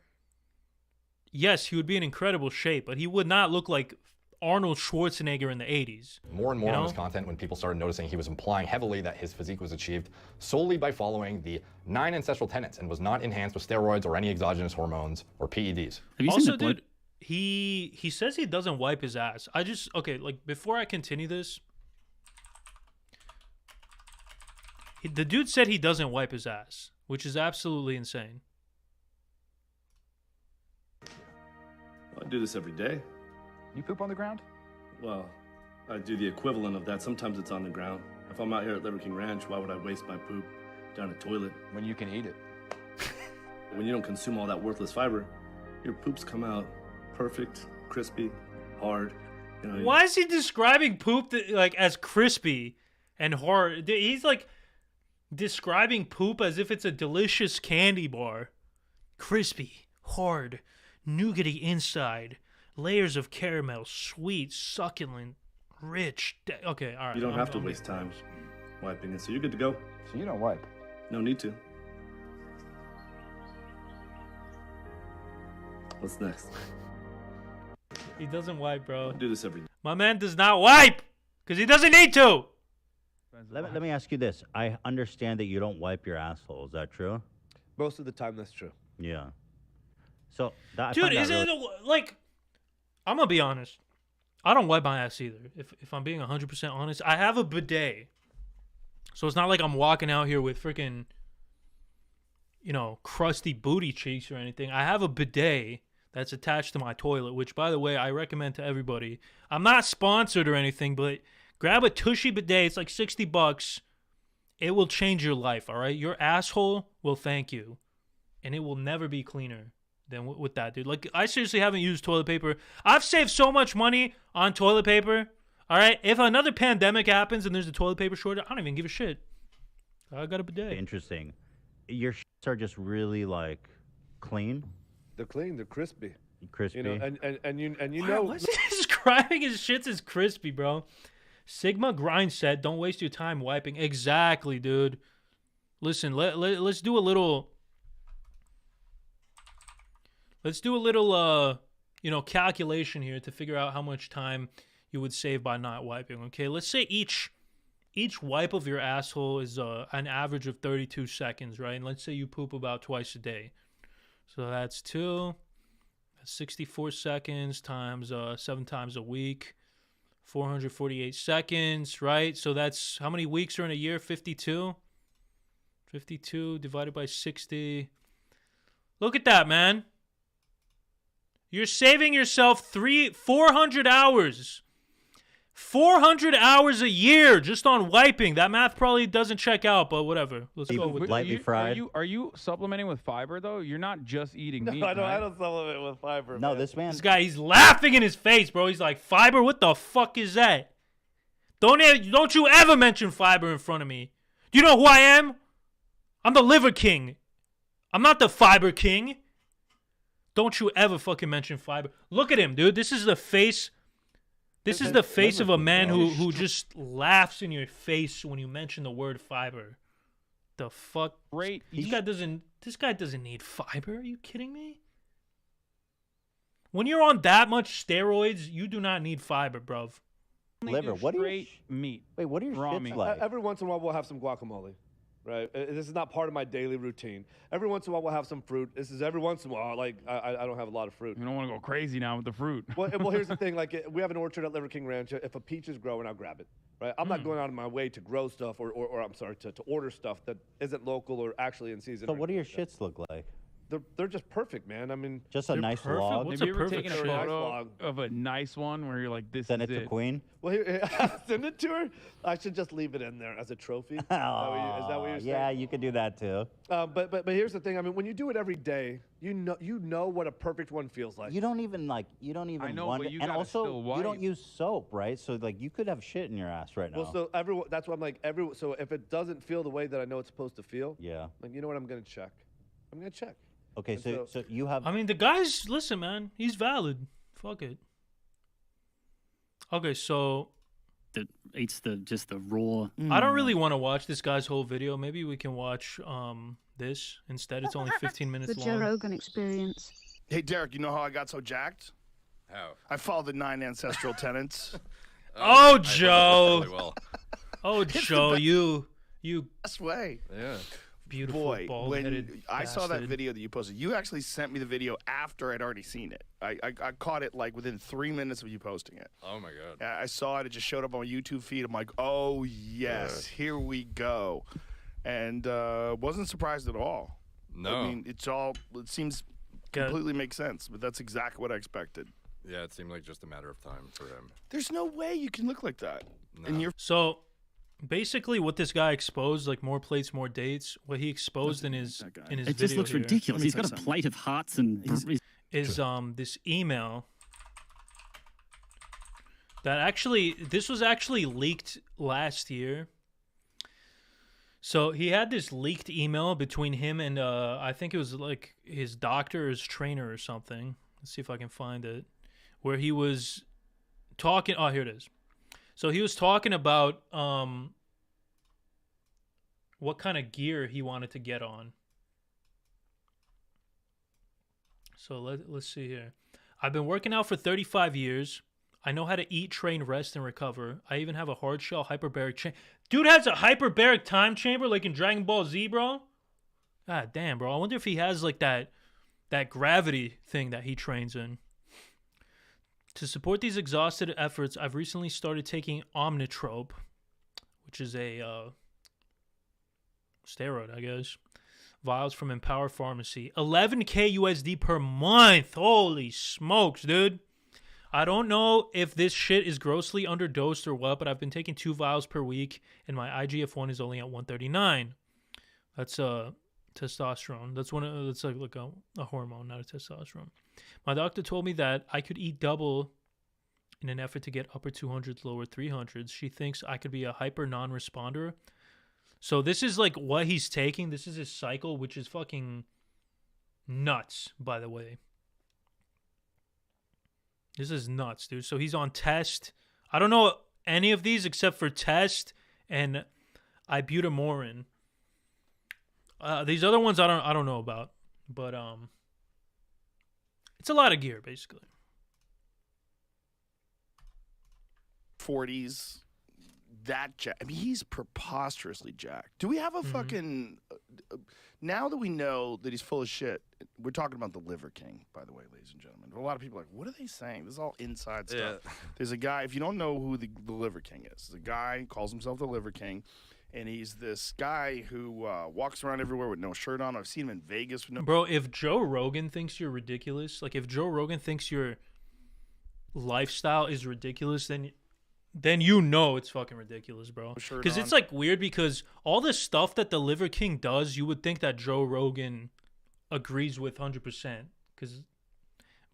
yes, he would be in incredible shape, but he would not look like Arnold Schwarzenegger in the 80s. More and more on his content when people started noticing he was implying heavily that his physique was achieved solely by following the 9 ancestral tenets and was not enhanced with steroids or any exogenous hormones or PEDs. Have you also, dude, he says he doesn't wipe his ass. Okay, like, before I continue this, the dude said he doesn't wipe his ass, which is absolutely insane. I do this every day. You poop on the ground? Well, I do the equivalent of that. Sometimes it's on the ground. If I'm out here at Liver King Ranch, why would I waste my poop down a toilet? When you can eat it. When you don't consume all that worthless fiber, your poops come out perfect, crispy, hard. You know, why is he describing poop like as crispy and hard? He's like describing poop as if it's a delicious candy bar. Crispy, hard, nougaty inside, layers of caramel, sweet, succulent, rich. Okay, all right. You don't have to waste time wiping it, so you're good to go. So you don't wipe? No need to. What's next? He doesn't wipe, bro. I do this every day. My man does not wipe because he doesn't need to. Let me ask you this. I understand that you don't wipe your asshole. Is that true? Most of the time, that's true. Yeah. So, dude, is it like? I'm gonna be honest. I don't wipe my ass either. If I'm being 100% honest, I have a bidet, so it's not like I'm walking out here with freaking, crusty booty cheeks or anything. I have a bidet that's attached to my toilet, which, by the way, I recommend to everybody. I'm not sponsored or anything, but grab a Tushy bidet. It's like $60. It will change your life, all right? Your asshole will thank you, and it will never be cleaner than with that, dude. Like, I seriously haven't used toilet paper. I've saved so much money on toilet paper, all right? If another pandemic happens and there's a toilet paper shortage, I don't even give a shit. I got a bidet. Interesting. Your shits are just really, like, clean? They're clean. They're crispy. Crispy. You know, and you Wow, know. what's this describing his shits as crispy, bro. Sigma grind set. Don't waste your time wiping. Exactly, dude. Listen, let's do a little. Let's do a little, calculation here to figure out how much time you would save by not wiping. Okay, let's say each wipe of your asshole is an average of 32 seconds, right? And let's say you poop about twice a day. So that's 64 seconds times 7 times a week, 448 seconds, right? So that's how many weeks are in a year? 52. 52 divided by 60. Look at that, man. You're saving yourself 400 hours. 400 hours a year just on wiping. That math probably doesn't check out, but whatever. Let's go with lightly fried. Are you supplementing with fiber though? You're not just eating meat. I don't. Right? I don't supplement with fiber. No, man. this guy, he's laughing in his face, bro. He's like, fiber? What the fuck is that? Don't you ever mention fiber in front of me. Do you know who I am? I'm the liver king. I'm not the fiber king. Don't you ever fucking mention fiber. Look at him, dude. This is the face. This is the face of a man who just laughs in your face when you mention the word fiber. The fuck? Great. This guy doesn't need fiber. Are you kidding me? When you're on that much steroids, you do not need fiber, bruv. Liver. What are your meat? Wait, what are your raw shits meat. like? Every once in a while, we'll have some guacamole. Right, this is not part of my daily routine. Every once in a while, we'll have some fruit. This is every once in a while. Like I don't have a lot of fruit. You don't want to go crazy now with the fruit. Well, here's the thing. Like we have an orchard at Liver King Ranch. If a peach is growing, I'll grab it. Right, I'm not going out of my way to grow stuff or I'm sorry to order stuff that isn't local or actually in season. So what do your shits look like? They're just perfect, man. I mean, just a nice log. Have you ever taken a photo of a nice one where you're like, this Send is it to Queen? Well, here, send it to her. I should just leave it in there as a trophy. Is that what you're saying? Yeah, you could do that too. But here's the thing. I mean, when you do it every day, you know what a perfect one feels like. You don't even want it. And also, you don't use soap, right? So like, you could have shit in your ass right now. Well, so that's why I'm like so if it doesn't feel the way that I know it's supposed to feel, yeah. Like, you know what, I'm gonna check. Okay, so you have. I mean, the guy's, listen, man, he's valid. Fuck it. Okay, so that eats just the raw. I don't really want to watch this guy's whole video. Maybe we can watch this instead. It's only 15 minutes long. The Joe Rogan Experience. Hey, Derek, you know how I got so jacked? How? I followed the 9 ancestral tenets. Oh, Joe. Really well. Oh, Joe, you. Best way. Yeah. Beautiful, boy, bald-headed when I saw that video that you posted, you actually sent me the video after I'd already seen it. I caught it like within 3 minutes of you posting it. Oh my god! Yeah, I saw it. It just showed up on my YouTube feed. I'm like, oh yes, here we go, and wasn't surprised at all. No, I mean it seems completely makes sense, but that's exactly what I expected. Yeah, it seemed like just a matter of time for him. There's no way you can look like that. No. And you're so. Basically, what this guy exposed, like more plates, more dates, what he exposed in his video it just looks here, ridiculous. He's got a plate of hearts and is this email that this was actually leaked last year. So he had this leaked email between him and I think it was like his doctor or his trainer or something. Let's see if I can find it, where he was talking. Oh, here it is. So he was talking about what kind of gear he wanted to get on. So let's see here. I've been working out for 35 years. I know how to eat, train, rest, and recover. I even have a hard shell hyperbaric chamber. Dude has a hyperbaric time chamber like in Dragon Ball Z, bro. God damn, bro. I wonder if he has like that gravity thing that he trains in. To support these exhausted efforts, I've recently started taking Omnitrope, which is a steroid, I guess. Vials from Empower Pharmacy. $11K USD per month. Holy smokes, dude. I don't know if this shit is grossly underdosed or what, but I've been taking 2 vials per week, and my IGF-1 is only at 139. That's testosterone. That's like a hormone, not a testosterone. My doctor told me that I could eat double in an effort to get upper 200s, lower 300s. She thinks I could be a hyper non-responder. So this is like what he's taking. This is his cycle, which is fucking nuts, by the way. This is nuts, dude. So he's on Test. I don't know any of these except for Test and Ibutamorin. These other ones I don't know about, but it's a lot of gear basically. 40s. I mean, he's preposterously jacked. Do we have a fucking... now that we know that he's full of shit, we're talking about the Liver King, by the way, ladies and gentlemen. A lot of people are like, what are they saying? This is all inside stuff. There's a guy, if you don't know who the Liver King is, the guy calls himself the Liver King, and he's this guy who walks around everywhere with no shirt on. I've seen him in Vegas. With no... Bro, if Joe Rogan thinks you're ridiculous, like if Joe Rogan thinks your lifestyle is ridiculous, then you know it's fucking ridiculous, bro. Because it's like weird because all the stuff that the Liver King does, you would think that Joe Rogan agrees with 100%.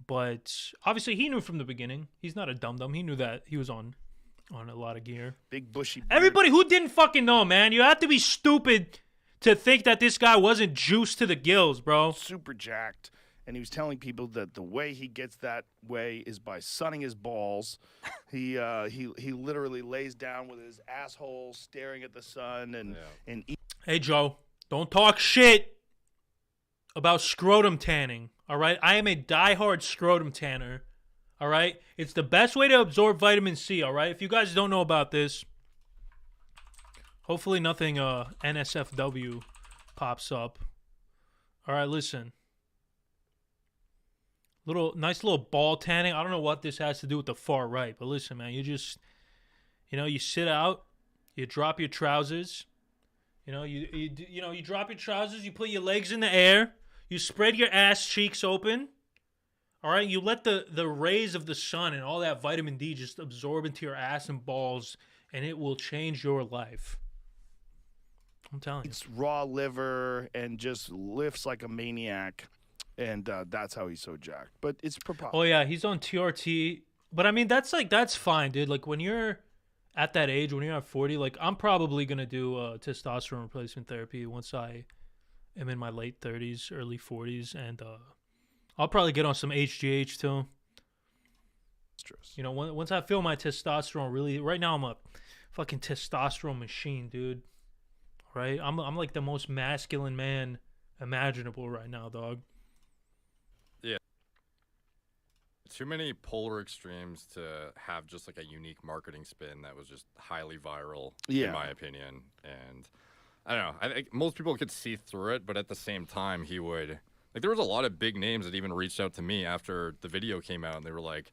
But obviously he knew from the beginning. He's not a dum-dum. He knew that he was on a lot of gear. Big bushy beard. Everybody who didn't fucking know, man. You have to be stupid to think that this guy wasn't juiced to the gills, bro. Super jacked. And he was telling people that the way he gets that way is by sunning his balls. He literally lays down with his asshole staring at the sun and Hey, Joe, don't talk shit about scrotum tanning, all right? I am a diehard scrotum tanner, all right? It's the best way to absorb vitamin C, all right? If you guys don't know about this, hopefully nothing NSFW pops up. All right, listen. Nice little ball tanning. I don't know what this has to do with the far right, but listen, man, you just, you sit out, you drop your trousers, you drop your trousers, you put your legs in the air, you spread your ass cheeks open, all right, you let the rays of the sun and all that vitamin D just absorb into your ass and balls, and it will change your life. I'm telling you. It's raw liver and just lifts like a maniac. And that's how he's so jacked. But it's preposterous. Oh, yeah, he's on TRT. But, I mean, that's fine, dude. Like, when you're at that age, when you're at 40, like, I'm probably going to do testosterone replacement therapy once I am in my late 30s, early 40s. And I'll probably get on some HGH, too. Once I feel my testosterone really... Right now, I'm a fucking testosterone machine, dude. Right? I'm like the most masculine man imaginable right now, dog. Too many polar extremes to have just like a unique marketing spin that was just highly viral, in my opinion. And I don't know. I think most people could see through it, but at the same time, he would... Like, there was a lot of big names that even reached out to me after the video came out, and they were like,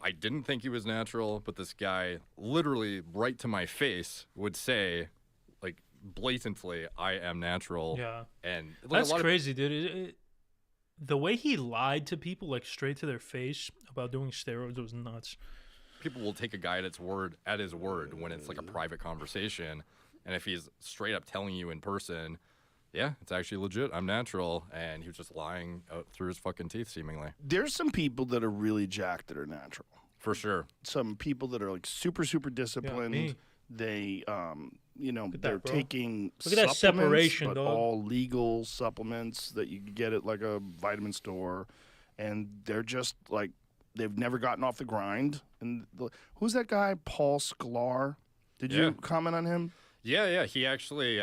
I didn't think he was natural, but this guy literally right to my face would say, like, blatantly, I am natural. Yeah. And like, that's crazy, dude. The way he lied to people, like, straight to their face about doing steroids was nuts. People will take a guy at his word when it's like a private conversation. And if he's straight up telling you in person, yeah, it's actually legit, I'm natural, and he was just lying out through his fucking teeth, seemingly. There's some people that are really jacked that are natural. For sure. Some people that are, like, super, super disciplined. Yeah, they, they're that, taking Look at that separation, but dog. all legal supplements that you can get at, like, a vitamin store. And they're just, like, they've never gotten off the grind. And who's that guy, Paul Sklar? Did you comment on him? Yeah. He actually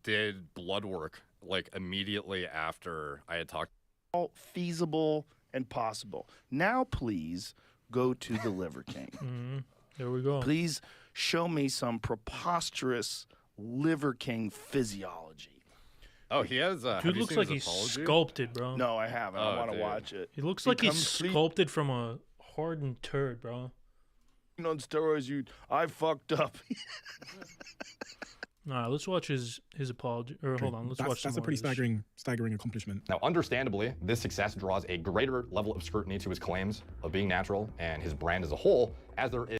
did blood work, like, immediately after I had talked. All feasible and possible. Now, please go to the Liver King. Mm-hmm. There we go. Please show me some preposterous Liver King physiology. Oh, he has. Dude looks like he's sculpted, bro. No, I haven't. I want to watch it. He looks like he's sculpted from a hardened turd, bro. On steroids, I fucked up. All right, let's watch his apology. Or hold on, let's watch. That's a pretty staggering accomplishment. Now, understandably, this success draws a greater level of scrutiny to his claims of being natural and his brand as a whole, as there is.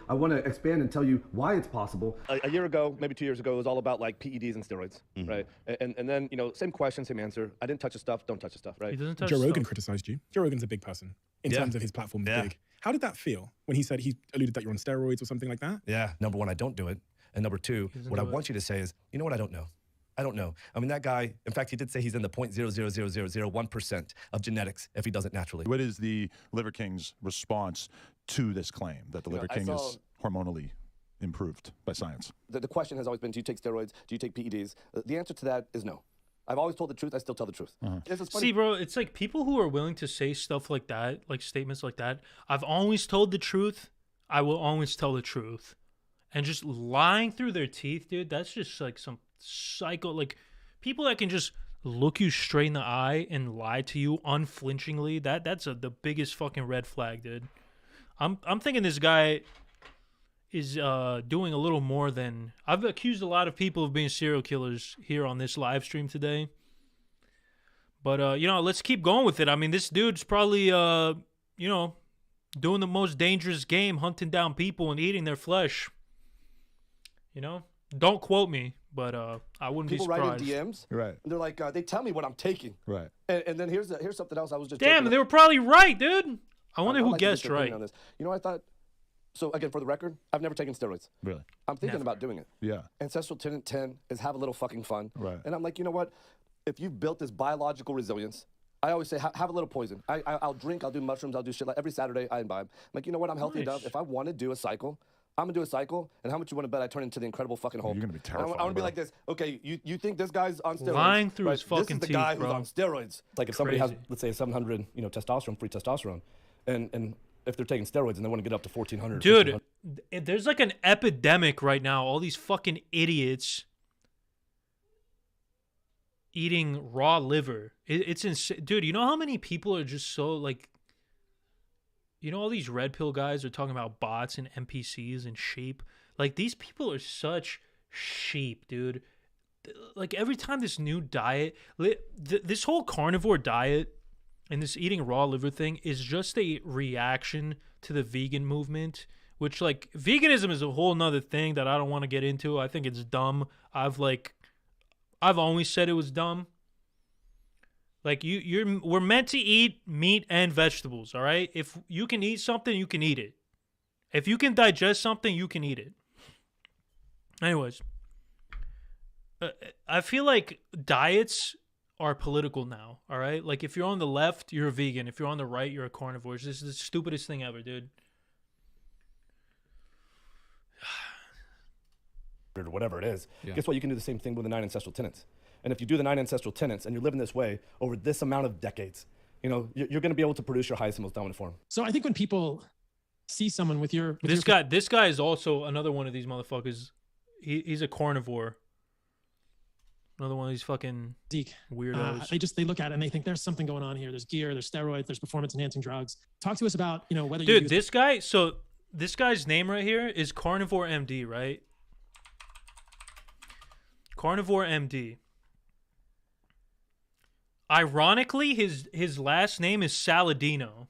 I want to expand and tell you why it's possible. A year ago, maybe 2 years ago, it was all about like PEDs and steroids, right? And then, same question, same answer. I didn't touch the stuff, don't touch the stuff, right? He doesn't touch Joe Rogan criticized you. Joe Rogan's a big person in terms of his platform is big. How did that feel when he alluded that you're on steroids or something like that? Yeah, number one, I don't do it. And number two, what I want you to say is, you know what, I don't know. I don't know. I mean, that guy, in fact, he did say he's in the 0.0000001% of genetics if he does it naturally. What is the Liver King's response to this claim that the Liver King is hormonally improved by science? The question has always been, do you take steroids? Do you take PEDs? The answer to that is no. I've always told the truth. I still tell the truth. See, bro, it's like people who are willing to say stuff like that, like statements like that. I've always told the truth. I will always tell the truth. And just lying through their teeth, dude, that's just like some psycho, like people that can just look you straight in the eye and lie to you unflinchingly. That's the biggest fucking red flag, dude. I'm thinking this guy is doing a little more than I've accused a lot of people of being serial killers here on this live stream today. But you know, let's keep going with it. I mean, this dude's probably you know, doing the most dangerous game, hunting down people and eating their flesh. You know, don't quote me, but I wouldn't people be surprised. People write in DMs, right? And they're like, they tell me what I'm taking, right? And then here's something else. I was just damn, they were probably right, dude. I wonder who guessed right. On this. You know, I thought. So again, for the record, I've never taken steroids. Really? I'm thinking about doing it. Yeah. Ancestral Tenant 10 is have a little fucking fun. Right. And I'm like, you know what? If you've built this biological resilience, I always say have a little poison. I'll drink. I'll do mushrooms. I'll do shit like every Saturday. I imbibe. I'm like, you know what? I'm healthy enough. If I want to do a cycle, I'm gonna do a cycle, and how much you want to bet I turn into the Incredible fucking Hulk? You're gonna be terrified. I want to be like this. Okay, you think this guy's on steroids? Lying through his fucking This is the teeth, guy bro. who's on steroids. Like if somebody has, let's say, 700, testosterone, free testosterone, and if they're taking steroids and they want to get up to 1,400. Dude, there's like an epidemic right now. All these fucking idiots eating raw liver. It's insane, dude. You know how many people are just so like. You know, all these red pill guys are talking about bots and NPCs and sheep. Like, these people are such sheep, dude. Like, every time this new diet, this whole carnivore diet and this eating raw liver thing is just a reaction to the vegan movement, which, like, veganism is a whole nother thing that I don't want to get into. I think it's dumb. I've always said it was dumb. Like, we're meant to eat meat and vegetables, all right? If you can eat something, you can eat it. If you can digest something, you can eat it. Anyways, I feel like diets are political now, all right? Like, if you're on the left, you're a vegan. If you're on the right, you're a carnivore. This is the stupidest thing ever, dude. Or whatever it is. Yeah. Guess what? You can do the same thing with the 9 ancestral tenets. And if you do the 9 ancestral tenets and you're living this way over this amount of decades, you're going to be able to produce your highest and most dominant form. So I think when people see someone with your... This guy is also another one of these motherfuckers. He's a carnivore. Another one of these fucking weirdos. They look at it and they think there's something going on here. There's gear, there's steroids, there's performance-enhancing drugs. Talk to us about, whether you Dude, this guy's name right here is Carnivore MD, right? Carnivore MD. Ironically, his last name is Saladino.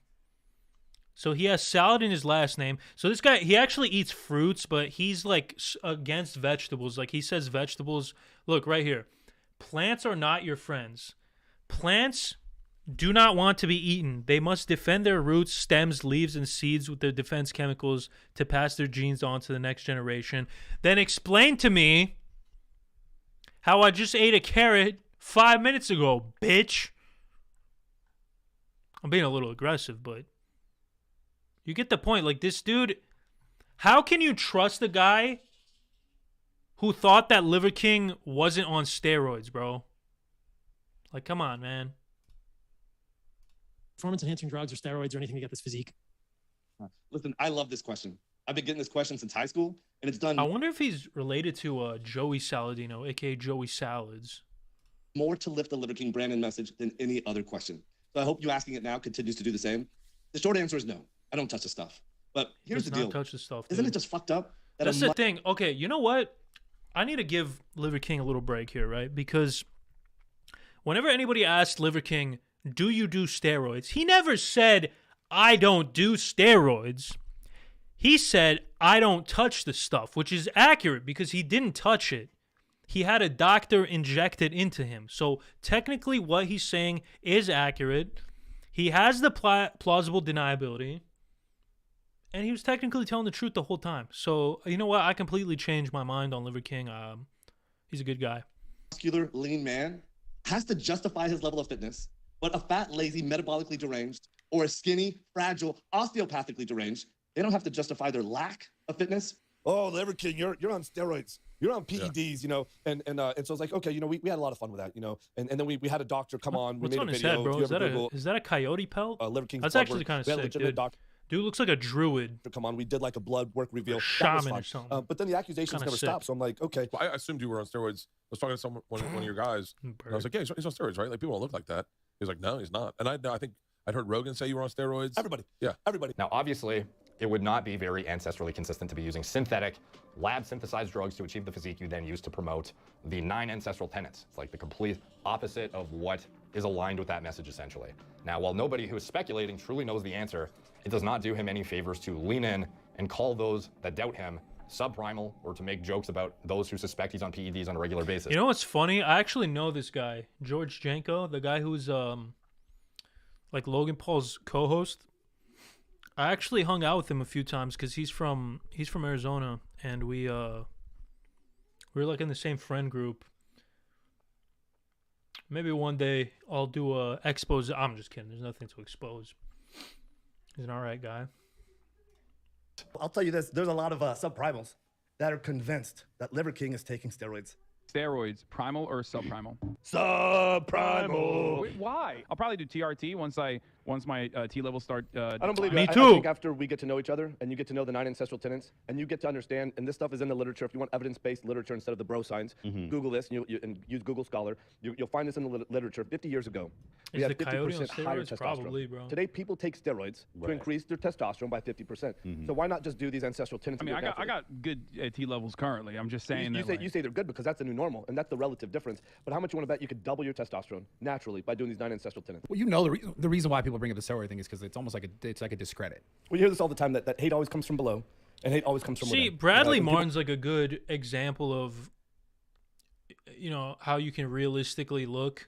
So he has salad in his last name. So this guy, he actually eats fruits, but he's like against vegetables. Like he says vegetables, look right here. Plants are not your friends. Plants do not want to be eaten. They must defend their roots, stems, leaves, and seeds with their defense chemicals to pass their genes on to the next generation. Then explain to me how I just ate a carrot 5 minutes ago, bitch. I'm being a little aggressive, but you get the point. Like, this dude, how can you trust the guy who thought that Liver King wasn't on steroids, bro? Like, come on, man. Performance-enhancing drugs or steroids or anything to get this physique? Listen, I love this question. I've been getting this question since high school, and it's done. I wonder if he's related to Joey Saladino, a.k.a. Joey Salads. More to lift the Liver King brand and message than any other question. So I hope you asking it now continues to do the same. The short answer is no. I don't touch the stuff. But here's the deal. Touch the stuff, Isn't it just fucked up? That's the thing. Okay, you know what? I need to give Liver King a little break here, right? Because whenever anybody asked Liver King, do you do steroids? He never said, I don't do steroids. He said, I don't touch the stuff, which is accurate because he didn't touch it. He had a doctor inject it into him. So technically what he's saying is accurate. He has the plausible deniability. And he was technically telling the truth the whole time. So, you know what? I completely changed my mind on Liver King. He's a good guy. muscular, lean man has to justify his level of fitness, but a fat, lazy, metabolically deranged, or a skinny, fragile, osteopathically deranged, they don't have to justify their lack of fitness. Oh, Liver King, you're on steroids. You're on PEDs, you know, and so it's like, okay, you know, we had a lot of fun with that, you know, and then we had a doctor come on. What's we made on a his video. head, bro? Is that a coyote pelt? Liver King's That's blood actually work. kind of We had a sick, legitimate dude. doctor Dude looks like a druid. come on. We did like a blood work reveal. shaman That was or fun. something. But then the accusations Kinda never sick. stopped. So I'm like, okay. Well, I assumed you were on steroids. I was talking to one of your guys, and I was like, yeah, he's on steroids, right? Like, people don't look like that. He was like, no, he's not. And I think I'd heard Rogan say you were on steroids. Everybody. Yeah. Everybody. Now, obviously, it would not be very ancestrally consistent to be using synthetic, lab-synthesized drugs to achieve the physique you then use to promote the 9 ancestral tenets. It's like the complete opposite of what is aligned with that message, essentially. Now, while nobody who is speculating truly knows the answer, it does not do him any favors to lean in and call those that doubt him subprimal, or to make jokes about those who suspect he's on PEDs on a regular basis. You know what's funny? I actually know this guy, George Janko, the guy who's like Logan Paul's co-host. I actually hung out with him a few times because he's from Arizona, and we were like in the same friend group. Maybe one day I'll do a expose. I'm just kidding. There's nothing to expose. He's an alright guy. I'll tell you this, there's a lot of subprimals that are convinced that Liver King is taking steroids. Steroids, primal or subprimal? Subprimal. Wait, why? I'll probably do TRT once my T levels start. I don't believe Me it. too. I think after we get to know each other and you get to know the 9 ancestral tenets and you get to understand, and this stuff is in the literature. If you want evidence-based literature instead of the bro science, Google this and use Google Scholar. You'll find this in the literature. 50 years ago, we Is had the coyote on 50% higher steroids? testosterone. Probably, bro. Today, people take steroids to increase their testosterone by 50%. So why not just do these ancestral tenets? I mean, I got good T levels currently. I'm just saying You say they're good because that's the new normal, and that's the relative difference. But how much you want to bet you could double your testosterone naturally by doing these 9 ancestral tenets? Well, you know the reason why people bring up the steroid thing is because it's almost like a discredit. We hear this all the time that hate always comes from below, and hate always comes from See, within. Bradley You know, Martin's like a good example of, you know, how you can realistically look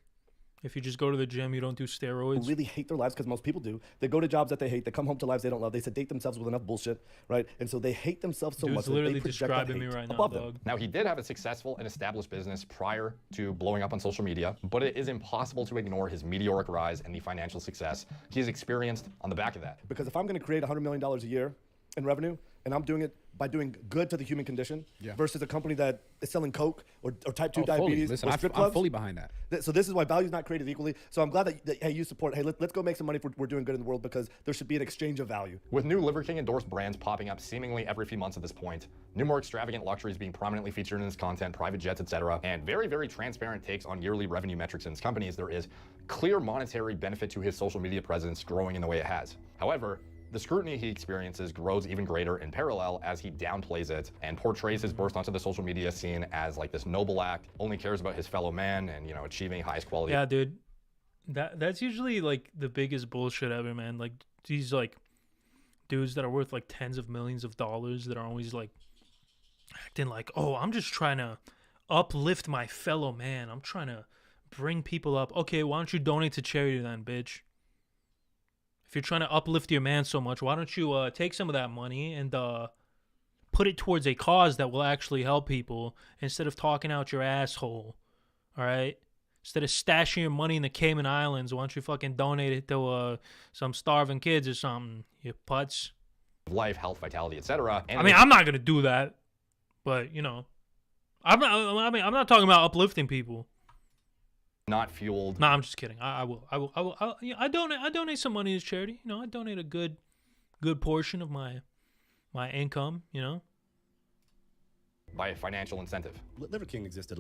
if you just go to the gym, you don't do steroids. really hate their lives because most people do. They go to jobs that they hate. They come home to lives they don't love. They sedate themselves with enough bullshit, right? And so they hate themselves so Dude's much that literally they project that describing me hate right now, above dog. them. Now, he did have a successful and established business prior to blowing up on social media, but it is impossible to ignore his meteoric rise and the financial success he has experienced on the back of that. Because if I'm going to create $100 million a year in revenue, and I'm doing it by doing good to the human condition, versus a company that is selling coke or type 2 diabetes Listen, or strip clubs. I'm fully behind that. So this is why value's not created equally. So I'm glad that hey, you support, hey, let's go make some money if we're doing good in the world, because there should be an exchange of value. With new Liver King endorsed brands popping up seemingly every few months at this point, new more extravagant luxuries being prominently featured in his content, private jets, etc., and very, very transparent takes on yearly revenue metrics in his companies, there is clear monetary benefit to his social media presence growing in the way it has. However, the scrutiny he experiences grows even greater in parallel as he downplays it and portrays his burst onto the social media scene as like this noble act, only cares about his fellow man and, you know, achieving highest quality. Yeah, dude. That's usually like the biggest bullshit ever, man. Like these like dudes that are worth like tens of millions of dollars that are always like acting like, oh, I'm just trying to uplift my fellow man. I'm trying to bring people up. Okay, why don't you donate to charity then, bitch? If you're trying to uplift your man so much, why don't you take some of that money and put it towards a cause that will actually help people instead of talking out your asshole, all right? Instead of stashing your money in the Cayman Islands, why don't you fucking donate it to some starving kids or something, you putz? Life, health, vitality, etc. I mean, I'm not going to do that, but, you know, I'm not talking about uplifting people. Not fueled. No, I'm just kidding. I will. I donate some money to charity. You know, I donate a good portion of my income. You know, by a financial incentive. Liver King existed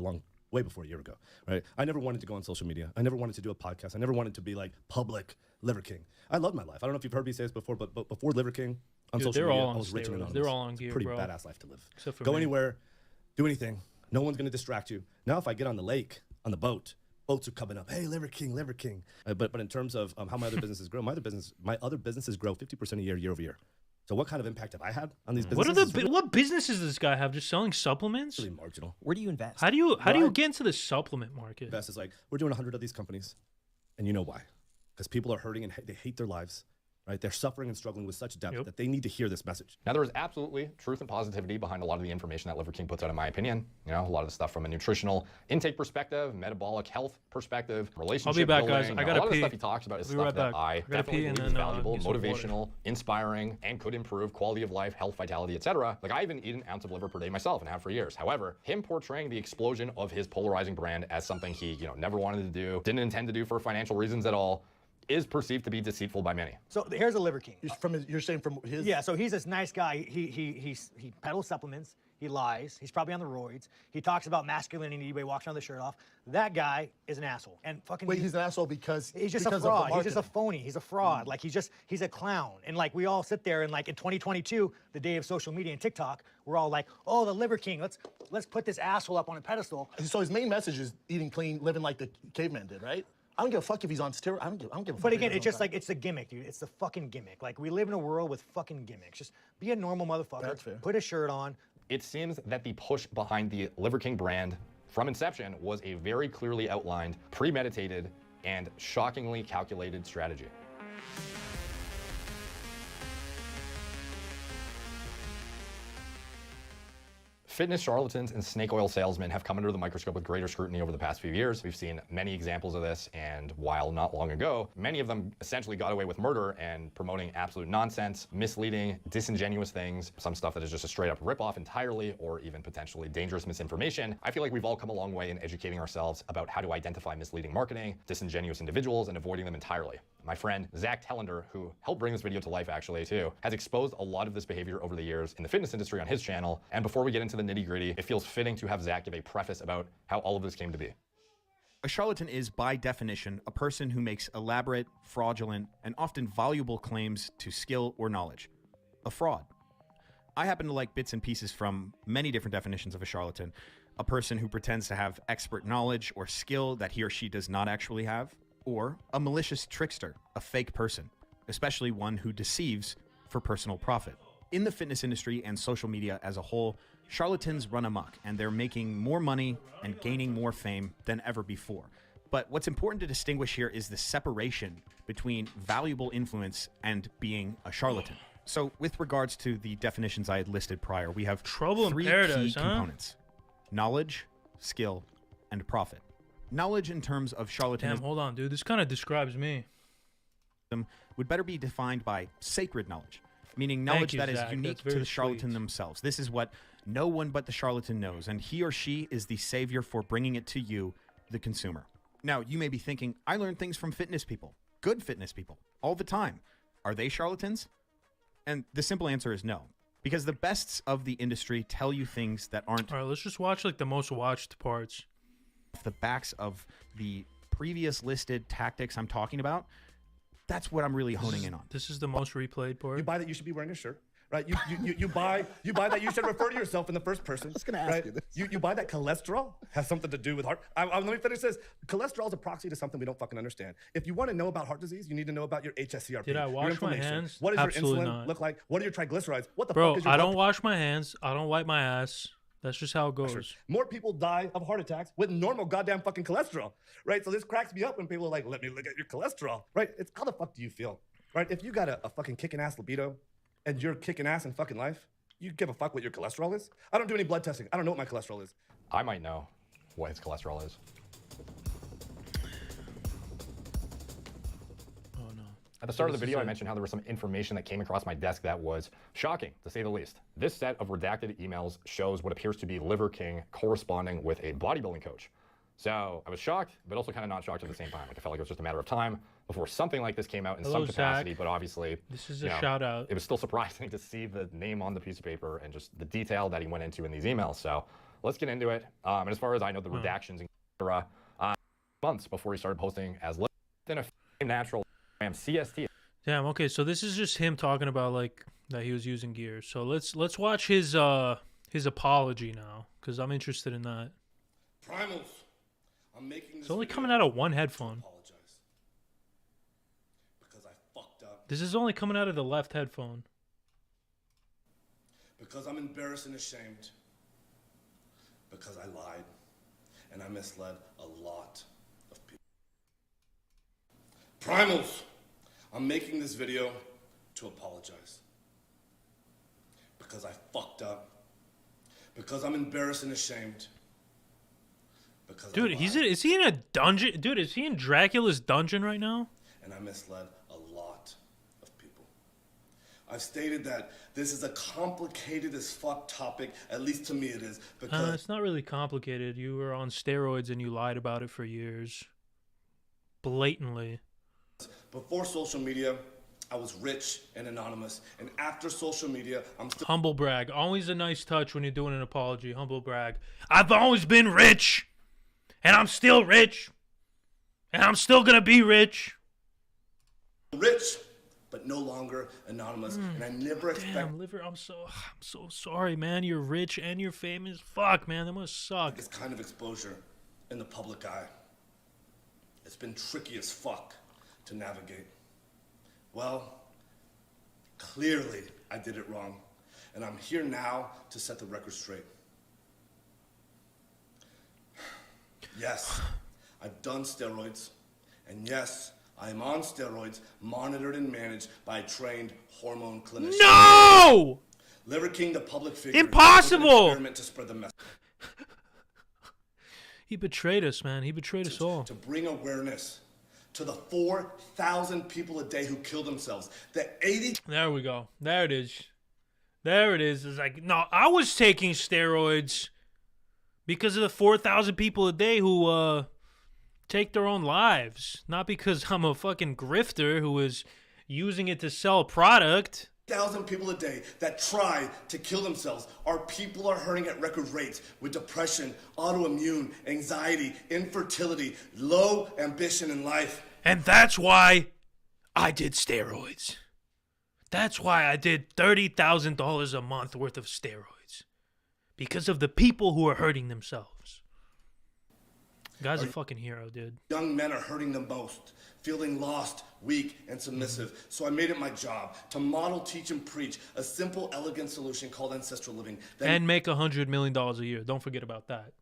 way before a year ago, right? I never wanted to go on social media. I never wanted to do a podcast. I never wanted to be like public Liver King. I love my life. I don't know if you've heard me say this before, but before Liver King on social media, I was rich and anonymous. They're all on it's gear, a pretty bro. badass life to live. Except for go me. anywhere, do anything. No one's gonna distract you. Now, if I get on the lake on the boats are coming up. Hey, Liver King. But in terms of how my other businesses grow, my other businesses grow 50% a year over year. So what kind of impact have I had on these businesses? What businesses does this guy have? Just selling supplements? Really marginal. Where do you invest? How do you get into the supplement market? Invest is like, we're doing 100 of these companies, and you know why? Because people are hurting and they hate their lives. right? They're suffering and struggling with such depth that they need to hear this message. Now, there is absolutely truth and positivity behind a lot of the information that Liver King puts out, in my opinion. You know, a lot of the stuff from a nutritional intake perspective, metabolic health perspective, relationship back, building. guys. I gotta a lot of the pee. stuff he talks about is I'll be stuff right that back. I I gotta definitely pee and believe is then, valuable, get some water. motivational, inspiring, and could improve quality of life, health, vitality, etc. Like, I even eat an ounce of liver per day myself and have for years. However, him portraying the explosion of his polarizing brand as something he, never wanted to do, didn't intend to do for financial reasons at all, is perceived to be deceitful by many. So here's a Liver King. You're saying from his? Yeah, so he's this nice guy. He peddles supplements. He lies. He's probably on the roids. He talks about masculinity, but he walks around with the shirt off. That guy is an asshole. And fucking. Wait, he's an asshole because he's just a fraud. He's just a phony. He's a fraud. Like he's a clown. And like we all sit there and like in 2022, the day of social media and TikTok, we're all like, oh, the Liver King. Let's put this asshole up on a pedestal. So his main message is eating clean, living like the caveman did, right? I don't give a fuck if he's on steroids. I don't give a fuck. But again, it's just like, it's a gimmick, dude. It's the fucking gimmick. Like, we live in a world with fucking gimmicks. Just be a normal motherfucker. That's fair. Put a shirt on. It seems that the push behind the Liver King brand from inception was a very clearly outlined, premeditated, and shockingly calculated strategy. Fitness charlatans and snake oil salesmen have come under the microscope with greater scrutiny over the past few years. We've seen many examples of this, and while not long ago, many of them essentially got away with murder and promoting absolute nonsense, misleading, disingenuous things, some stuff that is just a straight up ripoff entirely, or even potentially dangerous misinformation. I feel like we've all come a long way in educating ourselves about how to identify misleading marketing, disingenuous individuals, and avoiding them entirely. My friend, Zach Tellender, who helped bring this video to life actually too, has exposed a lot of this behavior over the years in the fitness industry on his channel. And before we get into the nitty-gritty, it feels fitting to have Zach give a preface about how all of this came to be. A charlatan is, by definition, a person who makes elaborate, fraudulent, and often voluble claims to skill or knowledge. A fraud. I happen to like bits and pieces from many different definitions of a charlatan. A person who pretends to have expert knowledge or skill that he or she does not actually have. Or a malicious trickster, a fake person, especially one who deceives for personal profit. In the fitness industry and social media as a whole, charlatans run amok, and they're making more money and gaining more fame than ever before. But what's important to distinguish here is the separation between valuable influence and being a charlatan. So with regards to the definitions I had listed prior, we have three key components: knowledge, skill, and profit. Knowledge in terms of charlatanism. Damn, hold on, dude. This kind of describes me. Would better be defined by sacred knowledge, meaning knowledge that is unique to the charlatan themselves. This is what no one but the charlatan knows, and he or she is the savior for bringing it to you, the consumer. Now, you may be thinking, I learn things from fitness people, good fitness people, all the time. Are they charlatans? And the simple answer is no, because the bests of the industry tell you things that aren't. All right, let's just watch like the most watched parts. The backs of the previous listed tactics I'm talking about, that's what I'm really honing in on. This is the most replayed part. You buy that you should be wearing a shirt, right? You buy that you should refer to yourself in the first person. I was gonna ask you this. You buy that cholesterol has something to do with heart. Let me finish this. Cholesterol is a proxy to something we don't fucking understand. If you want to know about heart disease, you need to know about your HSCRP. Did I wash my hands? What does Absolutely your insulin not. look like? What are your triglycerides? What the Bro, fuck is your I don't wash my hands. I don't wipe my ass. That's just how it goes. More people die of heart attacks with normal goddamn fucking cholesterol, right? So this cracks me up when people are like, let me look at your cholesterol, right? It's how the fuck do you feel, right? If you got a fucking kicking ass libido and you're kicking ass in fucking life, you give a fuck what your cholesterol is? I don't do any blood testing. I don't know what my cholesterol is. I might know what his cholesterol is. At the start of the video, I mentioned how there was some information that came across my desk that was shocking, to say the least. This set of redacted emails shows what appears to be Liver King corresponding with a bodybuilding coach. So I was shocked, but also kind of not shocked at the same time. Like, I felt like it was just a matter of time before something like this came out in some capacity, but obviously, this is a shout out. It was still surprising to see the name on the piece of paper and just the detail that he went into in these emails. So let's get into it. And as far as I know, the redactions, months before he started posting as Liver, then a natural CST. Damn. Okay, so this is just him talking about like that he was using gear. So let's watch his apology now, because I'm interested in that. Primals, I'm making this It's only video coming out of one headphone. apologize because I fucked up. This is only coming out of the left headphone. Because I'm embarrassed and ashamed. Because I lied and I misled a lot of people. Primals, I'm making this video to apologize. Because I fucked up. Because I'm embarrassed and ashamed. Because Dude, is he in a dungeon? Dude, is he in Dracula's dungeon right now? And I misled a lot of people. I've stated that this is a complicated as fuck topic, at least to me it is, because It's not really complicated. You were on steroids and you lied about it for years. Blatantly. before social media, I was rich and anonymous. And after social media, I'm still... Humble brag. Always a nice touch when you're doing an apology. Humble brag. I've always been rich. And I'm still rich. And I'm still going to be rich. Rich, but no longer anonymous. And I never expect... Damn, Liver, I'm so sorry, man. You're rich and you're famous. Fuck, man. That must suck. This kind of exposure in the public eye. It's been tricky as fuck to navigate. Well, clearly I did it wrong. And I'm here now to set the record straight. Yes, I've done steroids. And yes, I am on steroids, monitored and managed by a trained hormone clinician. No! Liver King, the public figure. Impossible! Was an experiment to spread the message. He betrayed us, man. He betrayed us all. To bring awareness to the 4,000 people a day who kill themselves. The 80... There we go. There it is. There it is. It's like, no, I was taking steroids because of the 4,000 people a day who take their own lives. Not because I'm a fucking grifter who is using it to sell a product. 1,000 people a day that try to kill themselves. Our people are hurting at record rates with depression, autoimmune, anxiety, infertility, low ambition in life. And that's why I did steroids. That's why I did $30,000 a month worth of steroids. Because of the people who are hurting themselves. Guy's a fucking hero, dude. Young men are hurting the most, feeling lost, weak, and submissive. So I made it my job to model, teach, and preach a simple, elegant solution called ancestral living. And make $100 million a year. Don't forget about that.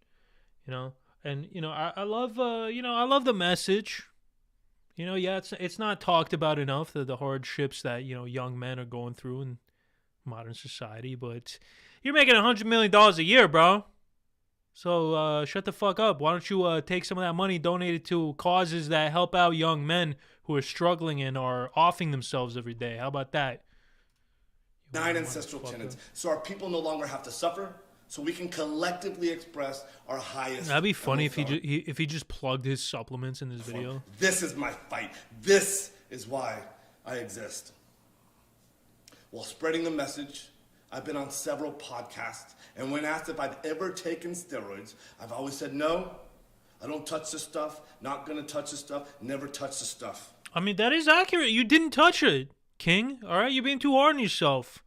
You know? And, you know, I love, I love the message. You know, yeah, it's not talked about enough, the hardships that, you know, young men are going through in modern society. But you're making $100 million a year, bro. So shut the fuck up. Why don't you take some of that money, donate it to causes that help out young men who are struggling and are offing themselves every day? How about that? 9 ancestral tenets. So our people no longer have to suffer, so we can collectively express our highest. That'd be funny if he just plugged his supplements in this video. This is my fight. This is why I exist. While spreading the message, I've been on several podcasts, and when asked if I've ever taken steroids, I've always said no. I don't touch this stuff, not gonna touch this stuff, never touch the stuff. I mean, that is accurate. You didn't touch it, King. All right? You're being too hard on yourself.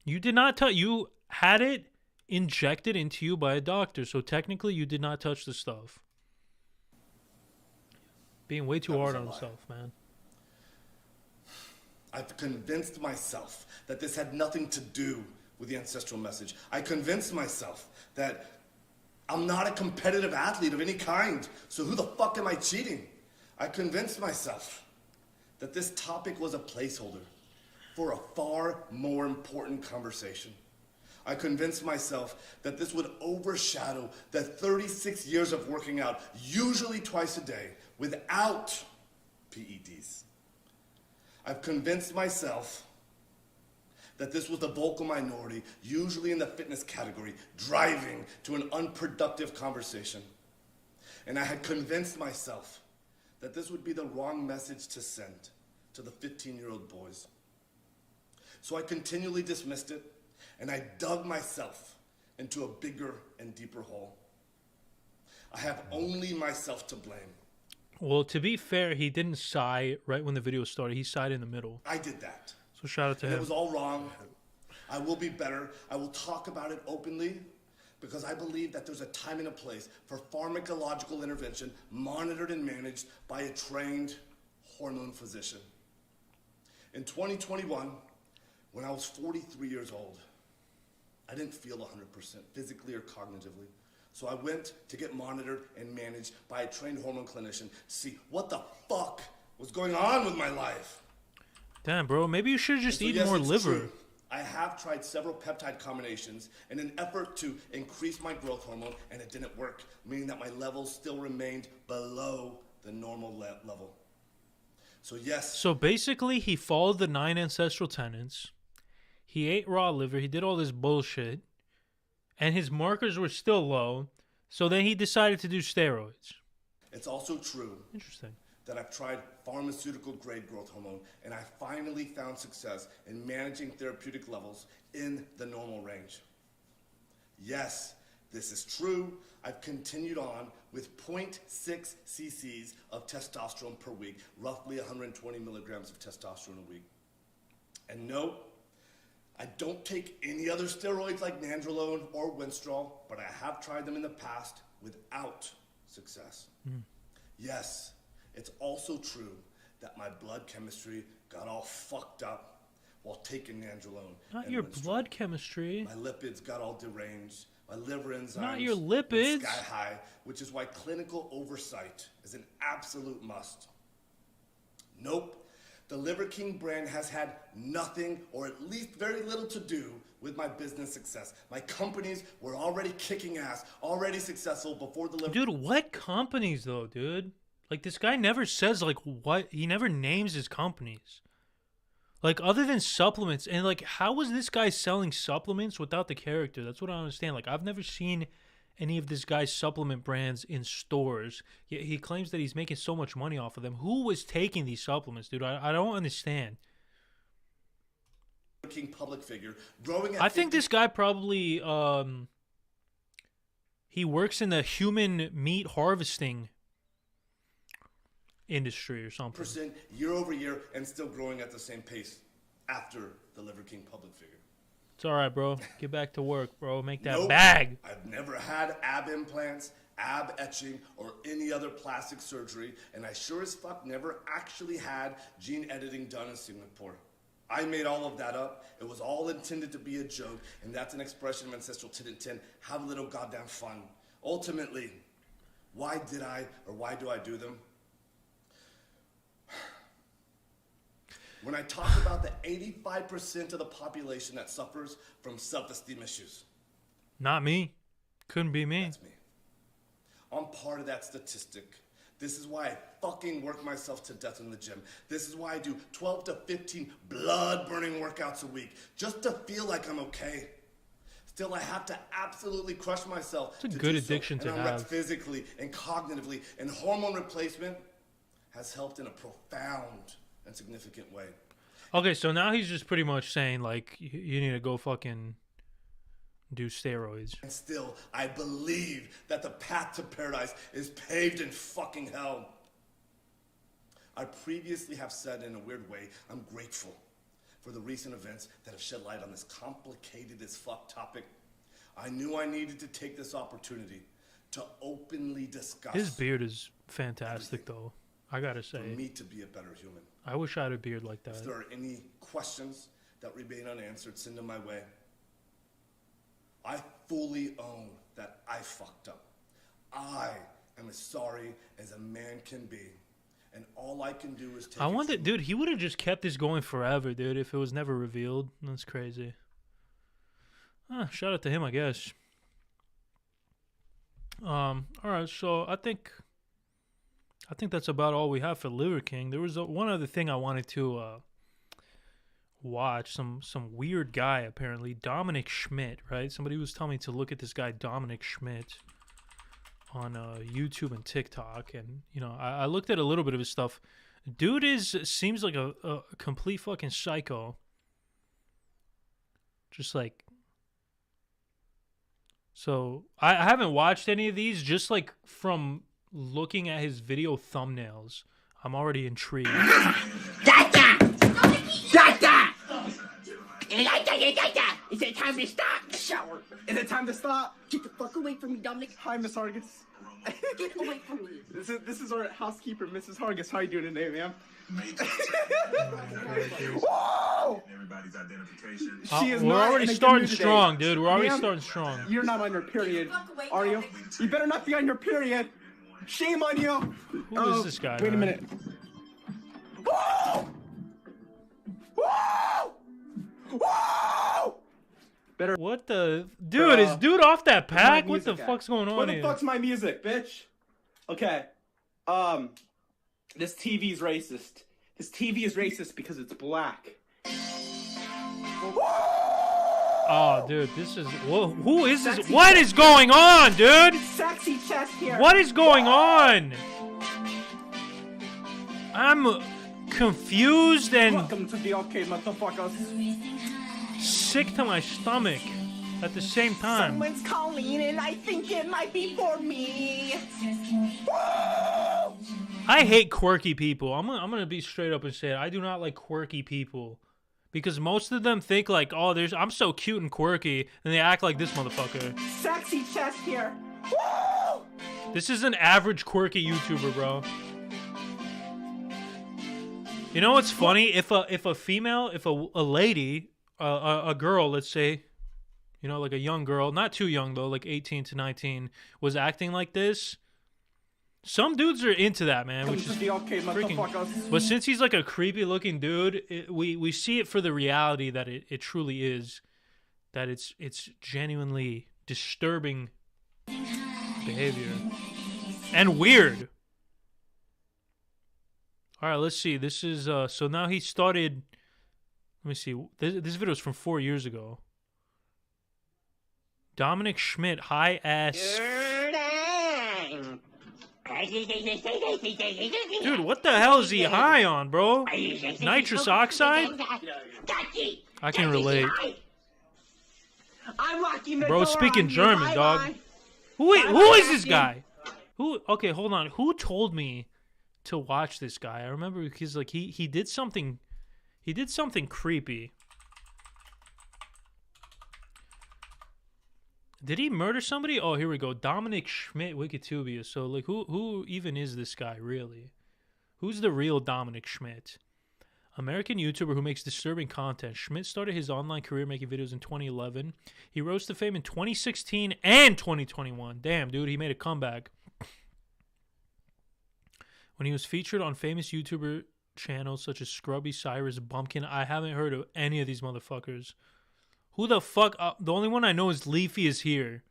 You did not touch. You had it injected into you by a doctor, so technically you did not touch the stuff. Being way too hard on himself, man. I've convinced myself that this had nothing to do with the ancestral message. I convinced myself that I'm not a competitive athlete of any kind, so who the fuck am I cheating? I convinced myself that this topic was a placeholder for a far more important conversation. I convinced myself that this would overshadow the 36 years of working out, usually twice a day, without PEDs. I've convinced myself that this was the vocal minority, usually in the fitness category, driving to an unproductive conversation. And I had convinced myself that this would be the wrong message to send to the 15-year-old boys. So I continually dismissed it, and I dug myself into a bigger and deeper hole. I have only myself to blame. Well, to be fair, he didn't sigh right when the video started. He sighed in the middle. I did that. So shout out to him. It was all wrong. I will be better. I will talk about it openly because I believe that there's a time and a place for pharmacological intervention monitored and managed by a trained hormone physician. In 2021, when I was 43 years old, I didn't feel 100% physically or cognitively. So I went to get monitored and managed by a trained hormone clinician to see what the fuck was going on with my life. Damn, bro. Maybe you should just eat yes, more it's liver. true. I have tried several peptide combinations in an effort to increase my growth hormone, and it didn't work, meaning that my levels still remained below the normal level. So yes. So basically, he followed the 9 ancestral tenets. He ate raw liver. He did all this bullshit. And his markers were still low. So then he decided to do steroids. It's also true. Interesting. That I've tried pharmaceutical grade growth hormone, and I finally found success in managing therapeutic levels in the normal range. Yes, this is true. I've continued on with 0.6 cc's of testosterone per week, roughly 120 milligrams of testosterone a week. And no, I don't take any other steroids like nandrolone or Winstrol, but I have tried them in the past without success. Yes, it's also true that my blood chemistry got all fucked up while taking nandrolone. Not your blood chemistry. My lipids got all deranged. My liver enzymes Not your went lipids. sky high, which is why clinical oversight is an absolute must. Nope. The Liver King brand has had nothing, or at least very little, to do with my business success. My companies were already kicking ass, already successful before the Liver. Dude, what companies though, dude? Like, this guy never says, like, what, he never names his companies. Like, other than supplements, and, like, how was this guy selling supplements without the character? That's what I don't understand. Like, I've never seen any of this guy's supplement brands in stores, yet he claims that he's making so much money off of them. Who was taking these supplements, dude? I don't understand. King public figure, growing at I think this guy probably, he works in the human meat harvesting industry or something. % year over year, and still growing at the same pace after the Liver King public figure. It's all right, bro. Get back to work, bro. Make that Nope. bag. I've never had ab implants, ab etching, or any other plastic surgery, and I sure as fuck never actually had gene editing done in Singapore. I made all of that up. It was all intended to be a joke, and that's an expression of ancestral 10 and 10. Have a little goddamn fun. Ultimately, why did I, or why do I do them? When I talk about the 85% of the population that suffers from self-esteem issues. Not me. Couldn't be me. That's me. I'm part of that statistic. This is why I fucking work myself to death in the gym. This is why I do 12 to 15 blood-burning workouts a week, just to feel like I'm okay. Still, I have to absolutely crush myself. It's a good addiction to and I'm wrecked have. physically and cognitively, and hormone replacement has helped in a profound and significant way. Okay, so now he's just pretty much saying, like, you need to go fucking do steroids. And still, I believe that the path to paradise is paved in fucking hell. I previously have said in a weird way, I'm grateful for the recent events that have shed light on this complicated as fuck topic. I knew I needed to take this opportunity to openly discuss. His beard is fantastic, though. I gotta say. For me to be a better human. I wish I had a beard like that. If there are any questions that remain unanswered, send them my way. I fully own that I fucked up. I am as sorry as a man can be. And all I can do is take I wonder, dude, he would have just kept this going forever, dude, if it was never revealed. That's crazy. Shout out to him, I guess. All right, so I think that's about all we have for Liver King. There was one other thing I wanted to watch. Some weird guy, apparently, Dominic Schmidt, right? Somebody was telling me to look at this guy Dominic Schmidt on YouTube and TikTok, and I looked at a little bit of his stuff. Dude seems like a complete fucking psycho. Just like, so I haven't watched any of these. Just like from looking at his video thumbnails, I'm already intrigued. Is it time to stop? Shower. Is it time to stop? Get the fuck away from me, Dominic. Hi, Miss Hargis. Get away from me. This is our housekeeper, Mrs. Hargis. How you doing today, ma'am? Whoa! Everybody's identification. We're already starting strong, dude. We're already starting strong. You're not on your period, are you? You better not be on your period. Shame on you. Who is this guy? Wait a minute. Whoa! Better. What the dude? Is dude off that where's my pack? What the music at? fuck's going on Where the here? fuck's my music, bitch? Okay. This TV's racist. This TV is racist because it's black. Oh, dude, this is who is this? What is going on, dude? Sexy chest here. What is going on? I'm confused and Welcome to the arcade, motherfuckers. sick to my stomach at the same time. Someone's calling and I think it might be for me. I hate quirky people. I'm gonna be straight up and say it. I do not like quirky people. Because most of them think like, oh, I'm so cute and quirky, and they act like this motherfucker. Sexy chest here. This is an average quirky YouTuber, bro. You know what's funny? If a female, if a lady, a girl, let's say, you know, like a young girl, not too young though, like 18 to 19, was acting like this, some dudes are into that, man, which is freaking. But since he's like a creepy looking dude, we see it for the reality that it truly is, that it's genuinely disturbing behavior and weird. All right, let's see. This is so now he started. Let me see. This video is from 4 years ago. Dominic Schmidt, high ass. Dude, what the hell is he high on, bro? Nitrous oxide? I can relate. Bro, speaking German, dog. Who is this guy? Okay, hold on. Who told me to watch this guy? I remember because like he did something creepy. Did he murder somebody? Oh, here we go. Dominic Schmidt, Wikitubia. So, like, who even is this guy, really? Who's the real Dominic Schmidt? American YouTuber who makes disturbing content. Schmidt started his online career making videos in 2011. He rose to fame in 2016 and 2021. Damn, dude, he made a comeback. When he was featured on famous YouTuber channels such as Scrubby, Cyrus, Bumpkin. I haven't heard of any of these motherfuckers. Who the fuck? The only one I know is Leafy is here.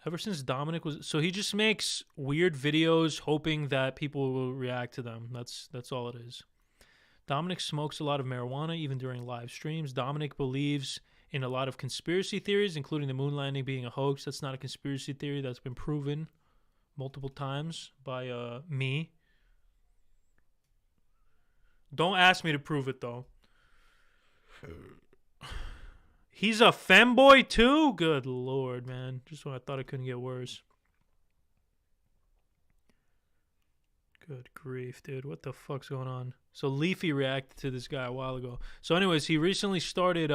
Ever since Dominic was... So he just makes weird videos hoping that people will react to them. That's all it is. Dominic smokes a lot of marijuana even during live streams. Dominic believes in a lot of conspiracy theories, including the moon landing being a hoax. That's not a conspiracy theory. That's been proven multiple times by me. Don't ask me to prove it, though. He's a femboy too? Good lord, man. Just when I thought it couldn't get worse. Good grief, dude. What the fuck's going on? So Leafy reacted to this guy a while ago. So anyways, he recently started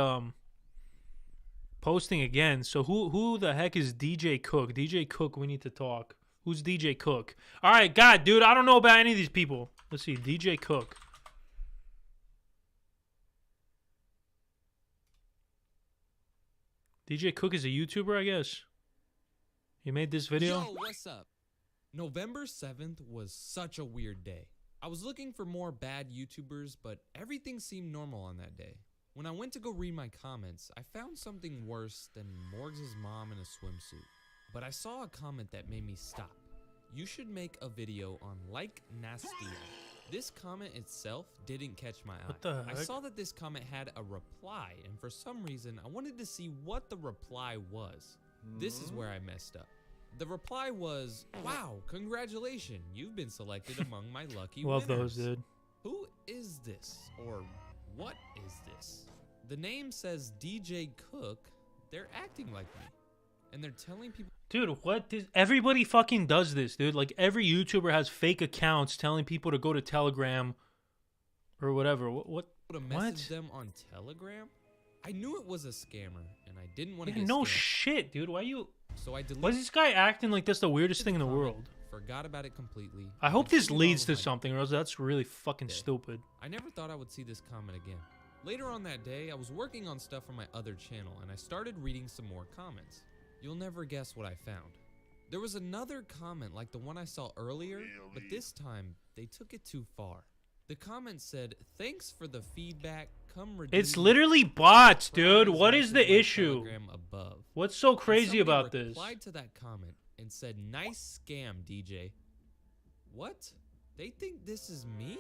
posting again. So who the heck is DJ Cook? DJ Cook, we need to talk. Who's DJ Cook? All right, God, dude, I don't know about any of these people. Let's see. DJ Cook. DJ Cook is a YouTuber, I guess. He made this video. Yo, what's up? November 7th was such a weird day. I was looking for more bad YouTubers, but everything seemed normal on that day. When I went to go read my comments, I found something worse than Morgs' mom in a swimsuit. But I saw a comment that made me stop. You should make a video on like Nastia. This comment itself didn't catch my eye. What the heck? I saw that this comment had a reply, and for some reason, I wanted to see what the reply was. This is where I messed up. The reply was, wow, congratulations, you've been selected among my lucky Love winners. those, dude. Who is this? Or what is this? The name says DJ Cook. They're acting like me. And they're telling people... Dude, what? Everybody fucking does this, dude. Like, every YouTuber has fake accounts telling people to go to Telegram or whatever. What? To message them on Telegram? I knew it was a scammer, and I didn't want to get no scammed. shit, dude. Why you... So I deleted... Why is this guy acting like that's the weirdest thing in the world? Forgot about it completely. I hope this leads to something, or else that's really fucking stupid. I never thought I would see this comment again. Later on that day, I was working on stuff for my other channel, and I started reading some more comments. You'll never guess what I found. There was another comment like the one I saw earlier, but this time, they took it too far. The comment said, "Thanks for the feedback. Come redeem." It's literally bots, dude. Prize What is the message by issue? Telegram above. What's so And crazy somebody about this? replied to that comment and said, "Nice scam, DJ." What? They think this is me?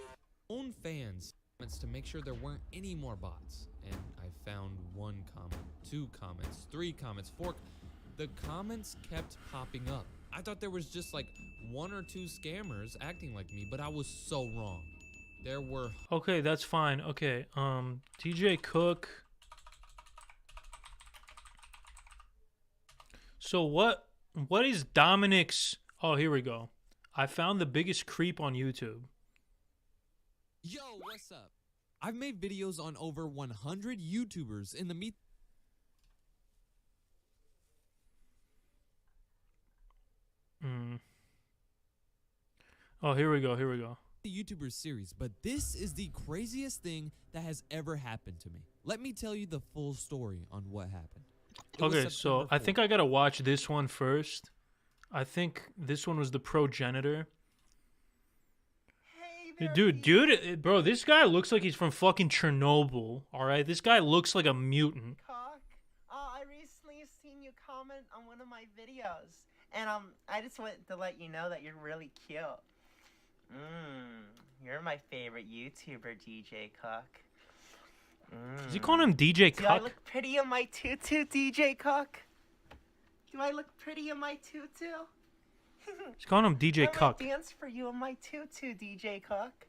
Own fans to make sure there weren't any more bots. And I found 1 comment, 2 comments, 3 comments, 4. The comments kept popping up. I thought there was just like 1 or 2 scammers acting like me, but I was so wrong. There were. Okay, that's fine. Okay, DJ Cook. So what is Dominic's? Oh, here we go. I found the biggest creep on YouTube. Yo, what's up? I've made videos on over 100 YouTubers in the meet. Oh, here we go. Here we go. The YouTuber series, but this is the craziest thing that has ever happened to me. Let me tell you the full story on what happened. Okay, so I think I gotta watch this one first. I think this one was the progenitor. Dude, bro, this guy looks like he's from fucking Chernobyl. All right, this guy looks like a mutant. I recently seen you comment on one of my videos, and I just wanted to let you know that you're really cute. You're my favorite YouTuber, DJ Cook. Is he calling him DJ Do I Cook? look pretty in my tutu, DJ Cook? Do I look pretty in my tutu? He's calling him DJ I Cook. might dance for you in my tutu, DJ Cook.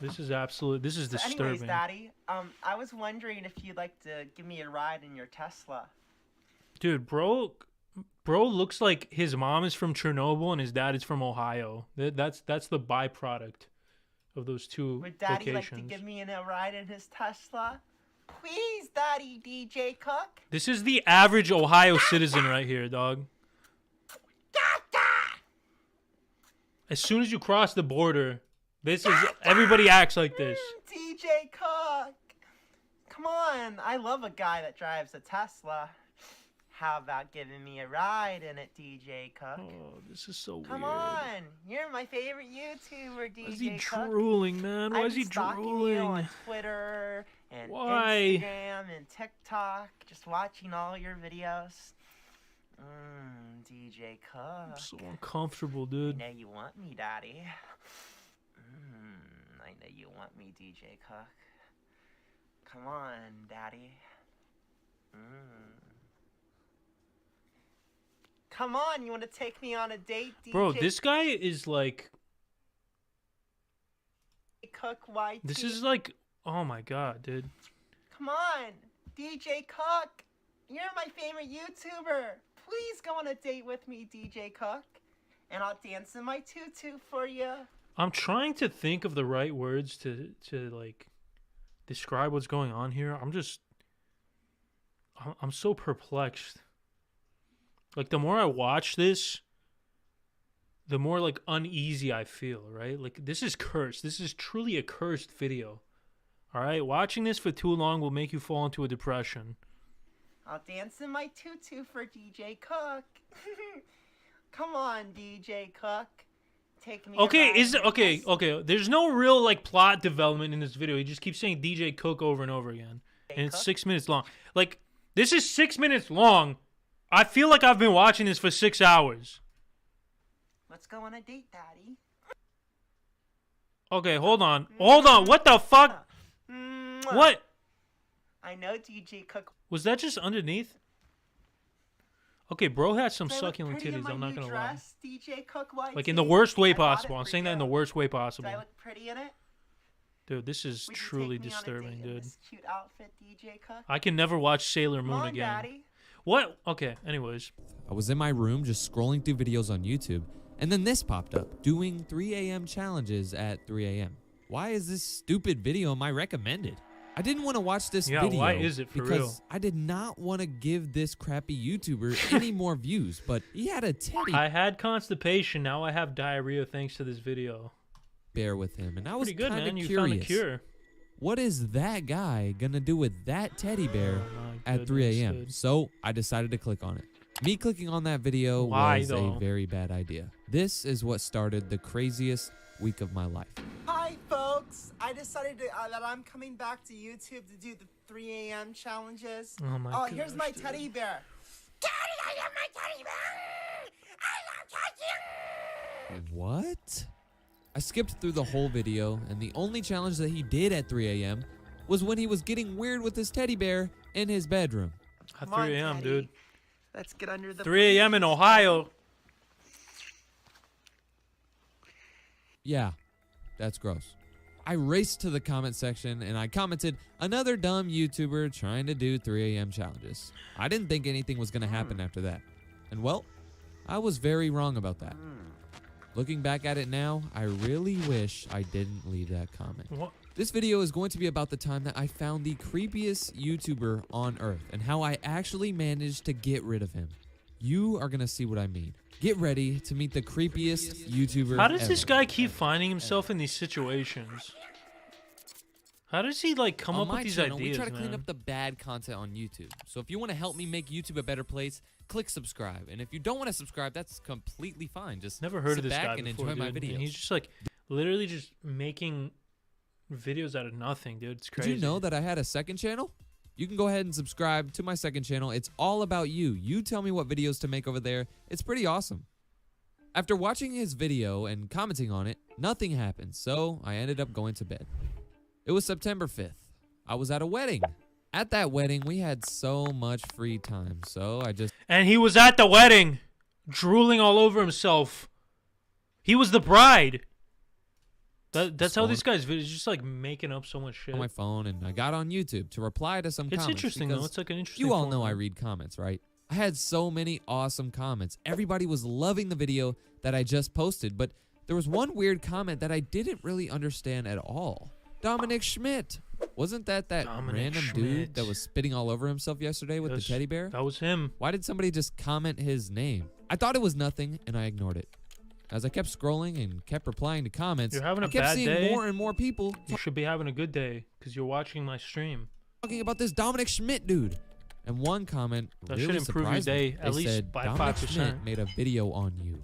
This is absolute. This is disturbing. Anyways, Daddy, I was wondering if you'd like to give me a ride in your Tesla. Dude, bro looks like his mom is from Chernobyl and his dad is from Ohio. That's the byproduct of those two Would Daddy locations. like to give me a ride in his Tesla? Please, Daddy, DJ Cook. This is the average Ohio citizen right here, dog. As soon as you cross the border, everybody acts like this. DJ Cook. Come on, I love a guy that drives a Tesla. How about giving me a ride in it, DJ Cook? Oh, this is so Come weird. on, you're my favorite YouTuber, DJ Why is he Cook. drooling, man? Why is he I'm stalking drooling? you on Twitter and Why? Instagram and TikTok, just watching all your videos. DJ Cook. I'm so uncomfortable, dude. I know you want me, Daddy. I know you want me, DJ Cook. Come on, Daddy. Come on, you want to take me on a date, DJ Bro, this guy is like. Cook YT? This is like. Oh my god, dude. Come on, DJ Cook. You're my favorite YouTuber. Please go on a date with me, DJ Cook. And I'll dance in my tutu for you. I'm trying to think of the right words to like describe what's going on here. I'm so perplexed. Like the more I watch this, the more like uneasy I feel, right? Like this is cursed. This is truly a cursed video. All right, watching this for too long will make you fall into a depression. I'll dance in my tutu for DJ Cook. Come on, DJ Cook. Take me. Okay, around okay. There's no real like plot development in this video. He just keeps saying DJ Cook over and over again. And it's 6 minutes long. Like, this is 6 minutes long. I feel like I've been watching this for 6 hours. Let's go on a date, Daddy. Okay, hold on. Hold on. What the fuck? What? I know DJ Cook. Was that just underneath? Okay, bro has some Do I look succulent pretty in titties, my I'm not new gonna lie. dress, DJ Cook YT? Like in the worst way I bought it possible. I'm for saying that in the you. worst way Do possible. I look pretty in it? Dude, this is Would you truly take me on a disturbing, date in dude. this cute outfit, DJ Cook? I can never watch Sailor Moon Come on, again. Daddy. What? Okay, anyways. I was in my room just scrolling through videos on YouTube, and then this popped up, doing 3 a.m. challenges at 3 a.m. Why is this stupid video my recommended? I didn't want to watch this Yeah, video why is it for because real? I did not want to give this crappy YouTuber any more views, but he had a teddy I had constipation, now I have diarrhea thanks to this video. bear with him, and I was Pretty good, kind man. of You curious. found the cure. What is that guy gonna do with that teddy bear at 3 goodness, a.m.? dude. So I decided to click on it. Me clicking on that video Why, was though? a very bad idea. This is what started the craziest week of my life. Hi, folks. I decided that I'm coming back to YouTube to do the 3 a.m. challenges. Oh my gosh, here's my dude. teddy bear. Daddy, I love my teddy bear. I love touching. What? I skipped through the whole video, and the only challenge that he did at 3 a.m. was when he was getting weird with his teddy bear in his bedroom. At 3 a.m., dude. Let's get under the 3 a.m. in Ohio. Yeah, that's gross. I raced to the comment section and I commented, another dumb YouTuber trying to do 3 a.m. challenges. I didn't think anything was going to happen after that. And well, I was very wrong about that. Looking back at it now, I really wish I didn't leave that comment. What? This video is going to be about the time that I found the creepiest YouTuber on earth and how I actually managed to get rid of him. You are going to see what I mean. Get ready to meet the creepiest YouTuber How does ever. this guy keep finding himself in these situations? How does he like come On up my with these channel, ideas, we try to clean man? up the bad content on YouTube. So if you want to help me make YouTube a better place, click subscribe. And if you don't want to subscribe, that's completely fine. Just Never heard sit of this back guy and before, enjoy my dude. videos. And he's just like literally just making videos out of nothing, dude. It's crazy. Did you know that I had a second channel? You can go ahead and subscribe to my second channel. It's all about you. You tell me what videos to make over there. It's pretty awesome. After watching his video and commenting on it, nothing happened, so I ended up going to bed. It was September 5th. I was at a wedding. At that wedding, we had so much free time, so I just... And he was at the wedding, drooling all over himself. He was the bride. That's how this guy's video is just like making up so much shit. on my phone, and I got on YouTube to reply to some It's comments. interesting, though. because It's like an interesting You all know format. I read comments, right? I had so many awesome comments. Everybody was loving the video that I just posted, but there was one weird comment that I didn't really understand at all. Dominic Schmidt. Wasn't that Dominic random Schmidt. dude that was spitting all over himself yesterday with Yes, the teddy bear? That was him. Why did somebody just comment his name? I thought it was nothing, and I ignored it. As I kept scrolling and kept replying to comments, You're having a I kept bad seeing day. more and more people You should be having a good day because you're watching my stream. talking about this Dominic Schmidt dude. And one comment That really should improve your surprised me. day They at least said, by Dominic 5%. Schmidt made a video on you.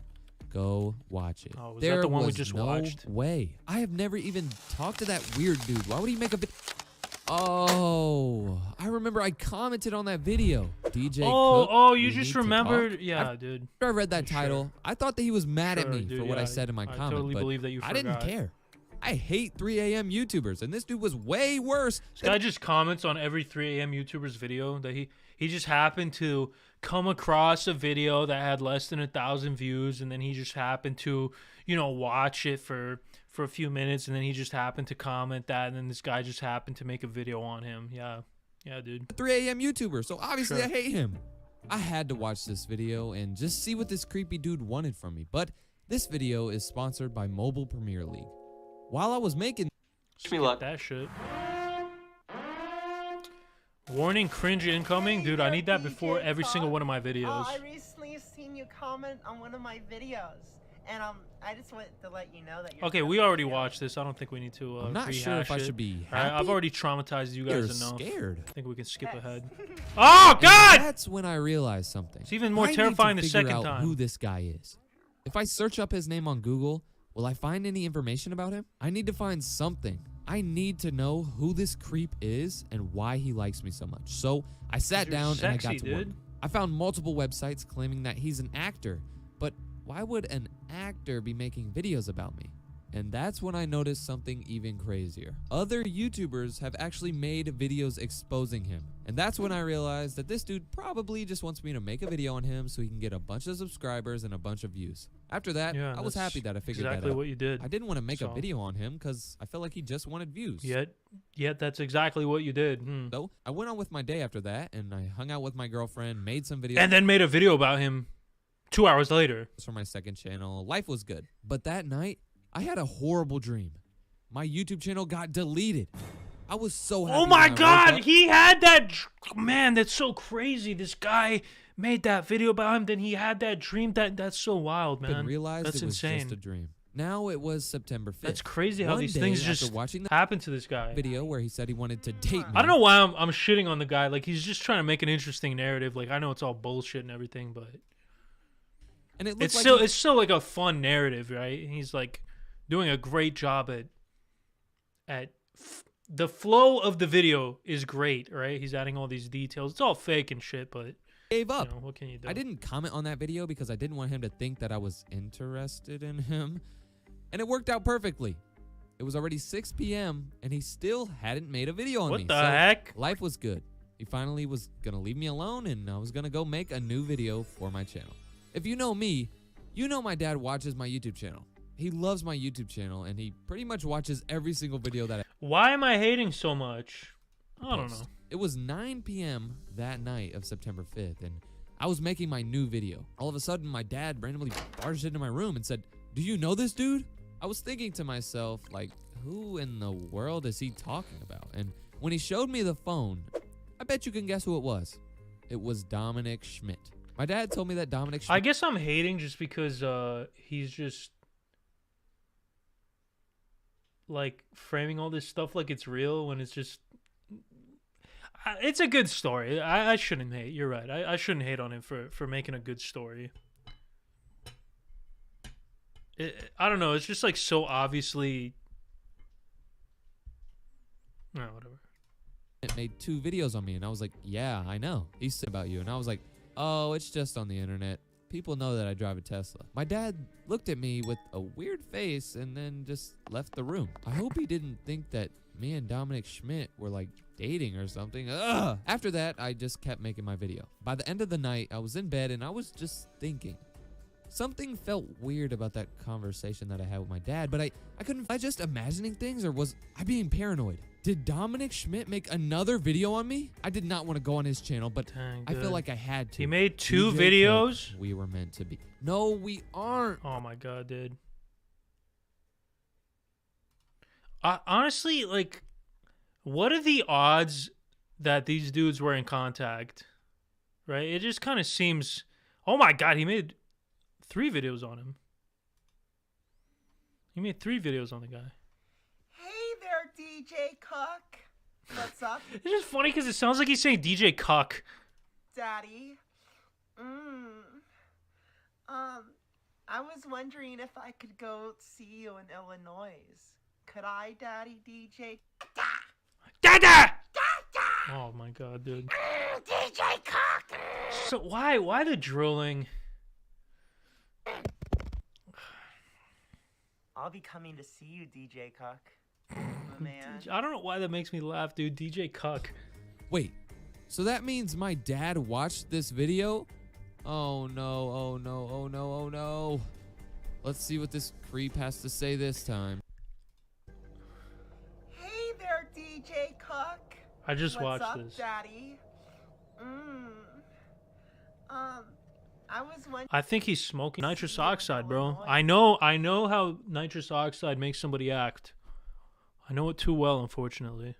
Go watch it. Oh, was there that the one we was just no watched? way. I have never even talked to that weird dude. Why would he make a video? Oh, I remember I commented on that video. DJ Cook, you we just need to remembered? talk. Yeah, dude. After I read that title, I thought that he was mad at Sure, me dude, for what I yeah, said in my I comment. totally but believe that you I didn't forgot. care. I hate 3 a.m. YouTubers, and this dude was way worse. This guy just comments on every 3 a.m. YouTuber's video that he just happened to come across a video that had less than 1,000 views, and then he just happened to, watch it for a few minutes, and then he just happened to comment that, and then this guy just happened to make a video on him. Yeah, dude. 3 a.m. YouTuber, so obviously Sure. I hate him. I had to watch this video and just see what this creepy dude wanted from me. But this video is sponsored by Mobile Premier League. While I was making That shit. Warning, cringe incoming. Dude, I need that before every single one of my videos. I recently seen you comment on one of my videos, and I just wanted to let you know that you're Okay, we already watched this. I don't think we need to I'm not rehash sure if I it. should be All right, I've happy already traumatized you guys or enough. scared. I think we can skip ahead. Oh, And God! That's when I realized something. It's even more I need terrifying to the figure second out time. who this guy is. If I search up his name on Google, will I find any information about him? I need to find something. I need to know who this creep is and why he likes me so much. So I sat You're down and I sexy, got to work. dude. I found multiple websites claiming that he's an actor, but why would an actor be making videos about me? And that's when I noticed something even crazier. Other YouTubers have actually made videos exposing him. And that's when I realized that this dude probably just wants me to make a video on him so he can get a bunch of subscribers and a bunch of views. After that, Yeah, I was that's happy that I figured exactly that out. what you did. I didn't want to make a So- video on him because I felt like he just wanted views. Yet that's exactly what you did. So I went on with my day after that, and I hung out with my girlfriend, made some videos. And then made a video about him 2 hours later. For my second channel. Life was good. But that night, I had a horrible dream. My YouTube channel got deleted. I was so happy. Oh when my I woke God, up. he had that. Man, that's so crazy. This guy made that video about him, then he had that dream. That's so wild, man. Didn't realize that's it was insane. just a dream. Now it was September 5th. That's crazy how One these day things after just watching the happen to this guy. video where he said he wanted to date me. I don't know why I'm shitting on the guy. Like, he's just trying to make an interesting narrative. Like, I know it's all bullshit and everything, but And it it's looked still like it's still like a fun narrative, right? He's like doing a great job at the flow of the video is great, right? He's adding all these details. It's all fake and shit, but gave up. You know, what can you do? I didn't comment on that video because I didn't want him to think that I was interested in him. And it worked out perfectly. It was already 6 p.m. and he still hadn't made a video on me. What the heck? Life was good. He finally was going to leave me alone and I was going to go make a new video for my channel. If you know me, you know my dad watches my YouTube channel. He loves my YouTube channel and he pretty much watches every single video that I Why am I hating so much? I don't know. It was 9 p.m. that night of September 5th and I was making my new video. All of a sudden, my dad randomly barged into my room and said, "Do you know this dude?" I was thinking to myself, like, who in the world is he talking about? And when he showed me the phone, I bet you can guess who it was. It was Dominic Schmidt. My dad told me that Dominic Schmidt... I guess I'm hating just because he's just like framing all this stuff like it's real when it's just... It's a good story. I shouldn't hate. You're right. I shouldn't hate on him for making a good story. I don't know. It's just like so obviously... No, whatever. It made 2 videos on me and I was like, yeah, I know. He said about you. And I was like, oh, it's just on the internet. People know that I drive a Tesla. My dad looked at me with a weird face and then just left the room. I hope he didn't think that me and Dominic Schmidt were like dating or something. Ugh. After that, I just kept making my video. By the end of the night, I was in bed and I was just thinking. Something felt weird about that conversation that I had with my dad, but I couldn't... Was I just imagining things or was I being paranoid? Did Dominic Schmidt make another video on me? I did not want to go on his channel, but I feel like I had to. He made 2 DJ videos? Cook, we were meant to be. No, we aren't. Oh my god, dude. Honestly, like, what are the odds that these dudes were in contact? Right? It just kind of seems... Oh my god, he made 3 videos on him. He made 3 videos on the guy. Hey there, DJ Cook. What's up? It's just funny because it sounds like he's saying DJ Cuck. Daddy. I was wondering if I could go see you in Illinois. Could I, Daddy DJ? Dada! Oh my god, dude. DJ Cook. So why the drilling? I'll be coming to see you, DJ Cook. Man. I don't know why that makes me laugh, dude. DJ Cuck. Wait, so that means my dad watched this video? Oh no, oh no, oh no, oh no. Let's see what this creep has to say this time. Hey there, DJ Cook. I just What's watched up, this. Daddy? I was wondering. I think he's smoking nitrous oxide, bro. I know how nitrous oxide makes somebody act. I know it too well, unfortunately.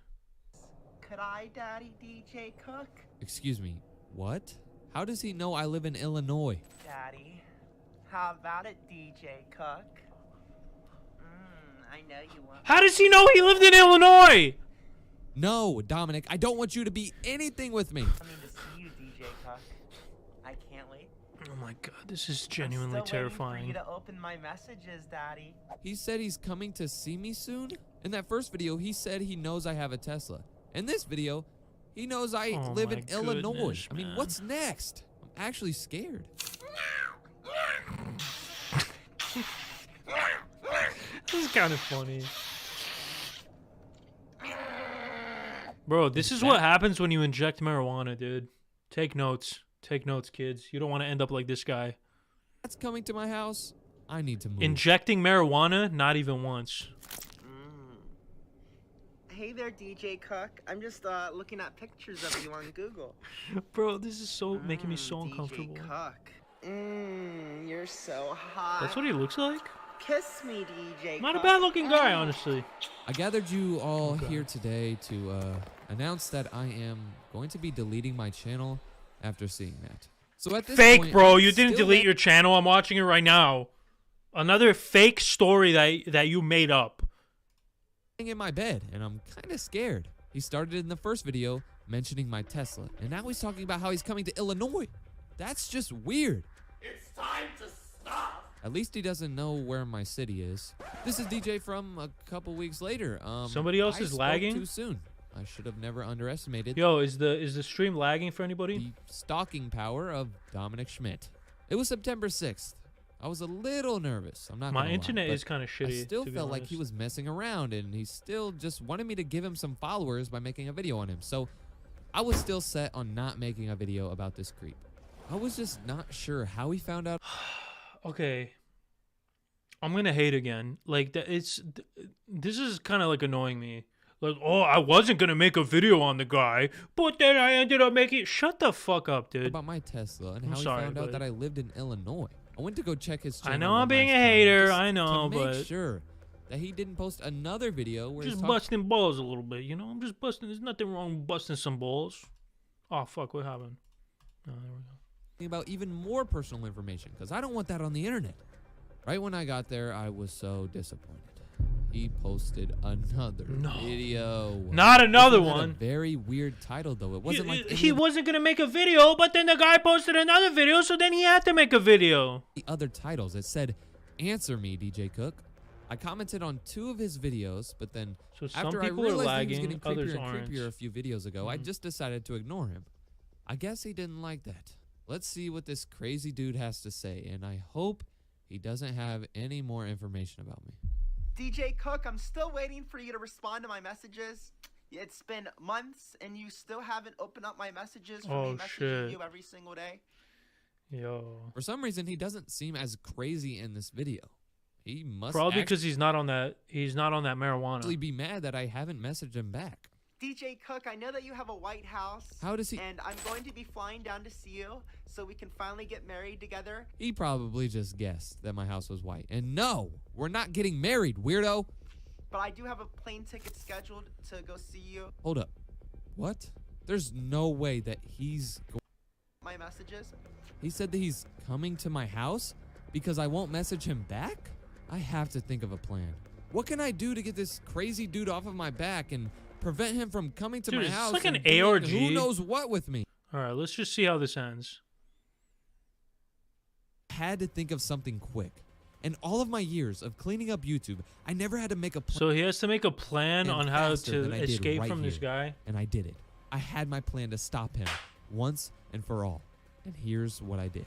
Could I, Daddy DJ Cook? Excuse me, what? How does he know I live in Illinois? Daddy, how about it, DJ Cook? I know you want. How does he know he lived in Illinois? No, Dominic, I don't want you to be anything with me. Coming to see you, DJ Cook. I can't wait. Oh my god, this is genuinely I'm still terrifying. waiting for you to open my messages, Daddy. He said he's coming to see me soon? In that first video, he said he knows I have a Tesla. In this video, he knows I live in Illinois. I mean, what's next? I'm actually scared. This is kind of funny. Bro, this is what happens when you inject marijuana, dude. Take notes. Take notes, kids. You don't want to end up like this guy. That's coming to my house. I need to move. Injecting marijuana? Not even once. Hey there, DJ Cook. I'm just looking at pictures of you on Google. Bro, this is so making me so uncomfortable. DJ Cook. You're so hot. That's what he looks like? Kiss me, DJ Not a Cook. bad looking guy, honestly. I gathered you all here today to announce that I am going to be deleting my channel after seeing that. So at this Fake, point, bro. I'm You didn't still delete your channel. I'm watching it right now. Another fake story that you made up. in my bed, and I'm kind of scared. He started in the first video mentioning my Tesla, and now he's talking about how he's coming to Illinois. That's just weird. It's time to stop. At least he doesn't know where my city is. This is DJ from a couple weeks later. Somebody else I is spoke lagging? too soon. I should have never underestimated Yo, is the stream lagging for anybody? the stalking power of Dominic Schmidt. It was September 6th. I was a little nervous. I'm not My gonna lie, internet but is kinda shitty, I still to be felt like he honest. was messing around, and he still just wanted me to give him some followers by making a video on him. So I was still set on not making a video about this creep. I was just not sure how he found out. Okay. I'm gonna hate again. Like that, this is kind of like annoying me. Like, oh, I wasn't gonna make a video on the guy, but then I ended up making. Shut the fuck up, dude. About my Tesla and I'm how sorry, he found out but- that I lived in Illinois. I went to go check his channel. I know I'm one being last a time hater. just I know, to make but sure that he didn't post another video where just he's talking busting balls a little bit. You know, I'm just busting. There's nothing wrong with busting some balls. Oh fuck, what happened? Oh, there we go. about even more personal information because I don't want that on the internet. Right when I got there, I was so disappointed. He posted another video. Not another This had one. A very weird title though. It wasn't like He wasn't gonna make a video, but then the guy posted another video, so then he had to make a video. the other titles. It said, "Answer me, DJ Cook." I commented on 2 of his videos, but then So some after I people are realized he was lagging, getting others creepier and aren't. creepier a few videos ago, I Mhm. just decided to ignore him. I guess he didn't like that. Let's see what this crazy dude has to say, and I hope he doesn't have any more information about me. DJ Cook, I'm still waiting for you to respond to my messages. It's been months and you still haven't opened up my messages for me messaging shit. you every single day. Yo. For some reason, he doesn't seem as crazy in this video. He must Probably because he's not on that. He's not on that actually marijuana. be mad that I haven't messaged him back. DJ Cook, I know that you have a White House. How does he- And I'm going to be flying down to see you so we can finally get married together. He probably just guessed that my house was white. And no, we're not getting married, weirdo. But I do have a plane ticket scheduled to go see you. Hold up. What? There's no way that he's... My messages. He said that he's coming to my house because I won't message him back? I have to think of a plan. What can I do to get this crazy dude off of my back and prevent him from coming to Dude, my is this house like an and doing ARG? who knows what with me? All right, let's just see how this ends. Had to think of something quick. In all of my years of cleaning up YouTube, I never had to make a plan. So he has to make a plan on how to escape from this guy. And I did it. I had my plan to stop him once and for all. And here's what I did.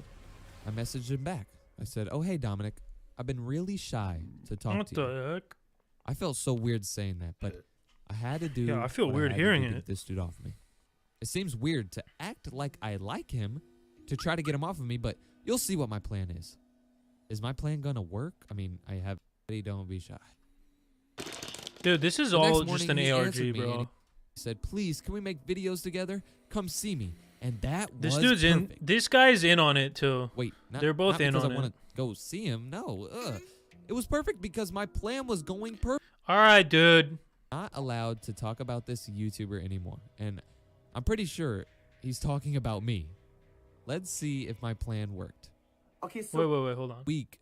I messaged him back. I said, "Oh, hey, Dominic. I've been really shy to talk What to you." the heck? I felt so weird saying that, but I had to do. Yeah, I feel what weird had to hearing do to it. get this dude off me. It seems weird to act like I like him to try to get him off of me, but you'll see what my plan is. Is my plan gonna work? I mean, I have. Don't be shy. Dude, this is The next all just morning, an he ARG, answered me and bro. He said, "Please, can we make videos together? Come see me." And that This was dude's in. perfect. This guy's in on it too. Wait, they're both not in because on I it. want to go see him. No, it was perfect because my plan was going perfect. All right, dude. Not allowed to talk about this YouTuber anymore, and I'm pretty sure he's talking about me. Let's see if my plan worked. Okay, so Wait, hold on. Week.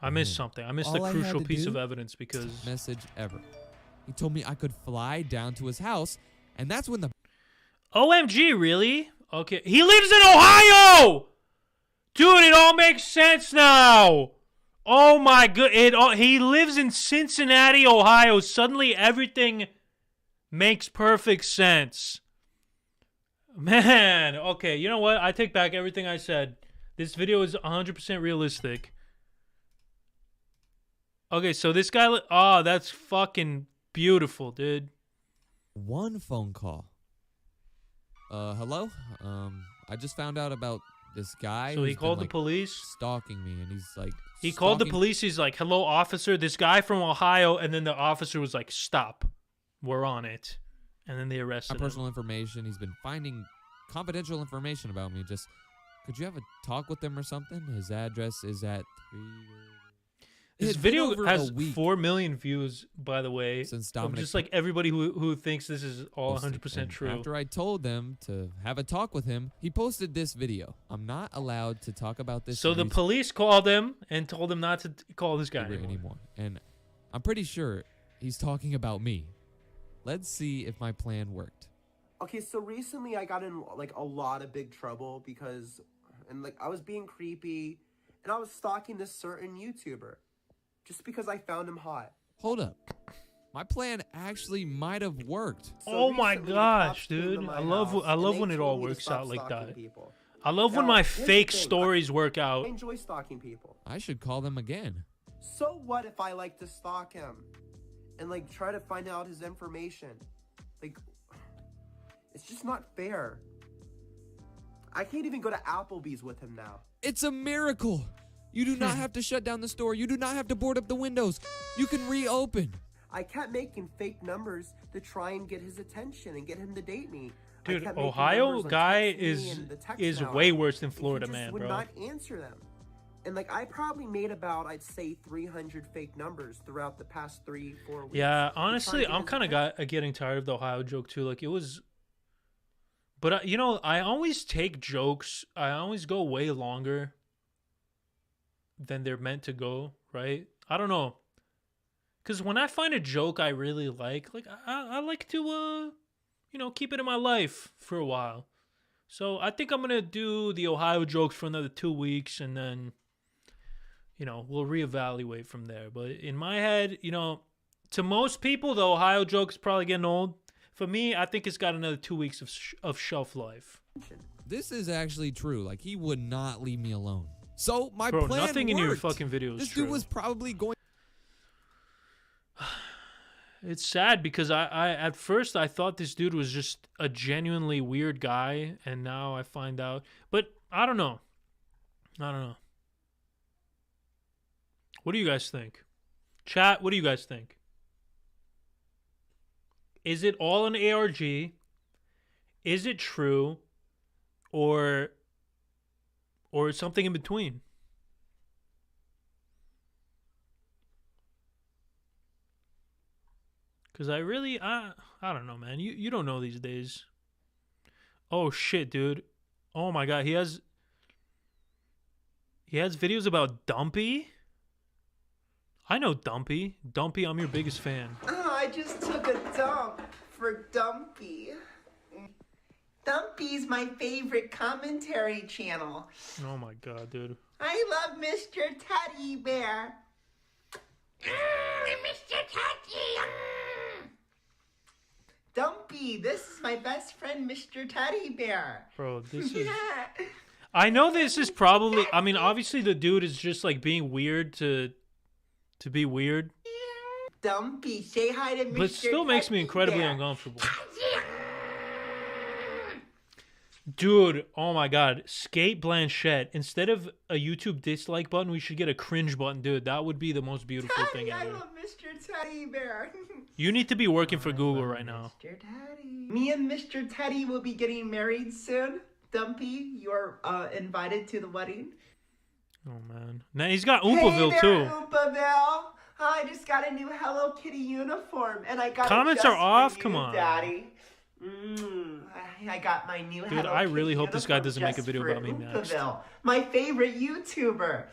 I missed something. I missed All a I had crucial to piece do of evidence because message ever. He told me I could fly down to his house, and that's when the OMG, really? Okay, he lives in Ohio, dude. It all makes sense now. Oh my god, he lives in Cincinnati, Ohio. Suddenly, everything makes perfect sense. Man, okay, you know what? I take back everything I said. This video is 100% realistic. Okay, so this guy, oh, that's fucking beautiful, dude. one phone call. Hello? I just found out about this guy. So he who's been, called the like, police? stalking me, and he's like, He called the stalking- police. He's like, "Hello, officer. This guy from Ohio." And then the officer was like, "Stop. We're on it." And then they my arrested him. personal information. He's been finding confidential information about me. Just, could you have a talk with him or something? His address is at 3. This It's been video over has a week 4 million views, by the way. since Of Dominic just like everybody who thinks this is all posted. 100% And true. After I told them to have a talk with him, he posted this video. I'm not allowed to talk about this. So the YouTuber police called him and told him not to call this guy anymore. And I'm pretty sure he's talking about me. Let's see if my plan worked. Okay, so recently I got in like a lot of big trouble because, and like I was being creepy, and I was stalking this certain YouTuber just because I found him hot. Hold up. My plan actually might have worked. Oh my gosh, dude! I love when it all works out like that. I love when my fake stories work out. I enjoy stalking people. I should call them again. So what if I like to stalk him and like try to find out his information? Like, it's just not fair. I can't even go to Applebee's with him now. It's a miracle. You do not have to shut down the store. You do not have to board up the windows. You can reopen. I kept making fake numbers to try and get his attention and get him to date me. Dude, Ohio guy is way worse than Florida man, would bro. not answer them. And like I probably made about, I'd say 300 fake numbers throughout the past 3-4 weeks. Yeah, honestly, I'm kind of getting tired of the Ohio joke too. Like it was, but you know, I always take jokes. I always go way longer than they're meant to go, right? I don't know. Because when I find a joke I really like I like to, you know, keep it in my life for a while. So I think I'm going to do the Ohio jokes for another 2 weeks, and then, you know, we'll reevaluate from there. But in my head, you know, to most people, the Ohio joke is probably getting old. For me, I think it's got another 2 weeks of shelf life. This is actually true. Like, he would not leave me alone. So my Bro, plan nothing worked. in your fucking video is This true. dude was probably going. It's sad because I at first I thought this dude was just a genuinely weird guy, and now I find out. But I don't know. What do you guys think? Chat, what do you guys think? Is it all an ARG? Is it true? Or something in between? Because I don't know, man. You don't know these days. Oh, shit, dude. Oh, my God. He has videos about Dumpy? I know Dumpy. Dumpy, I'm your biggest fan. Oh, I just took a dump for Dumpy. Dumpy's my favorite commentary channel. Oh, my God, dude. I love Mr. Teddy Bear. Mr. Teddy. Dumpy, this is my best friend, Mr. Teddy Bear. Bro, this is... I know this is probably... I mean, obviously the dude is just, like, being weird to be weird. Dumpy, say hi to Mr. But it still makes me incredibly Bear. uncomfortable. Dude, oh my God. Skate Blanchett. Instead of a YouTube dislike button, we should get a cringe button, dude. That would be the most beautiful thing I ever. love Mr. Teddy Bear. You need to be working for Google right now. Mr. Teddy. Me and Mr. Teddy will be getting married soon. Dumpy, you're invited to the wedding. Oh, man. Now he's got Oompleville, hey there, too. Oompleville. I just got a new Hello Kitty uniform, and I got Comments it just are off? for you, Come on. Daddy. I got my new Dude, Hello I Kitty really hope this guy uniform doesn't make a just video for about me next. Oompleville, my favorite YouTuber.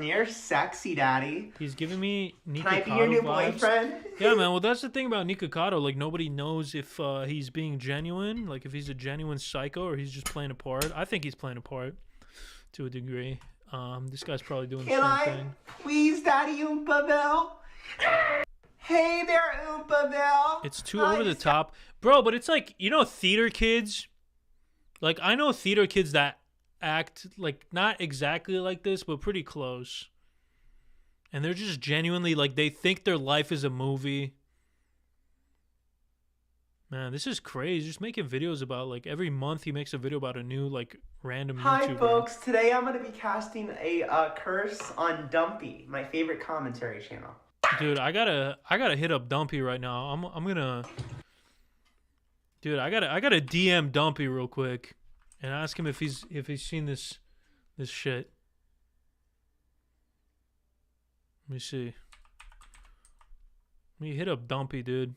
You're sexy, Daddy. He's giving me Nikocado Can I be your new vibes. boyfriend? Yeah, man. Well, that's the thing about Nikocado. Like, nobody knows if he's being genuine, like if he's a genuine psycho or he's just playing a part. I think he's playing a part to a degree. This guy's probably doing the Can same I thing. please, Daddy Oompleville? Hey there, Oompleville. It's too over the top. Bro, but it's like, you know, theater kids? Like, I know theater kids that act, like, not exactly like this, but pretty close. And they're just genuinely, like, they think their life is a movie. Man, this is crazy. Just making videos about, like, every month he makes a video about a new, like, random Hi, YouTuber. folks. Today I'm going to be casting a curse on Dumpy, my favorite commentary channel. Dude, I gotta hit up Dumpy right now. I'm gonna... Dude, I gotta DM Dumpy real quick and ask him if he's seen this shit. Let me see. Let me hit up Dumpy, dude.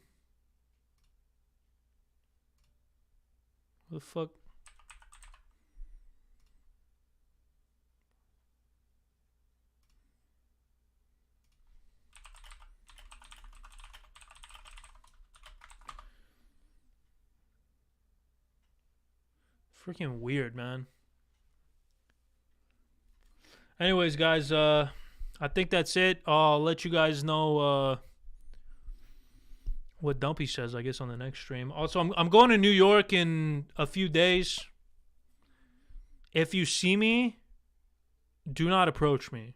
What the fuck? Freaking weird, man. Anyways, guys, I think that's it. I'll let you guys know what Dumpy says, I guess, on the next stream. Also, I'm going to New York in a few days. If you see me, do not approach me.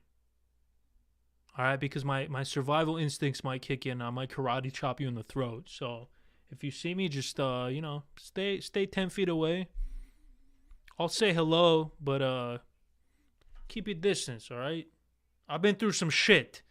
All right, because my survival instincts might kick in. I might karate chop you in the throat. So if you see me, just stay 10 feet away. I'll say hello, but keep your distance. All right. I've been through some shit.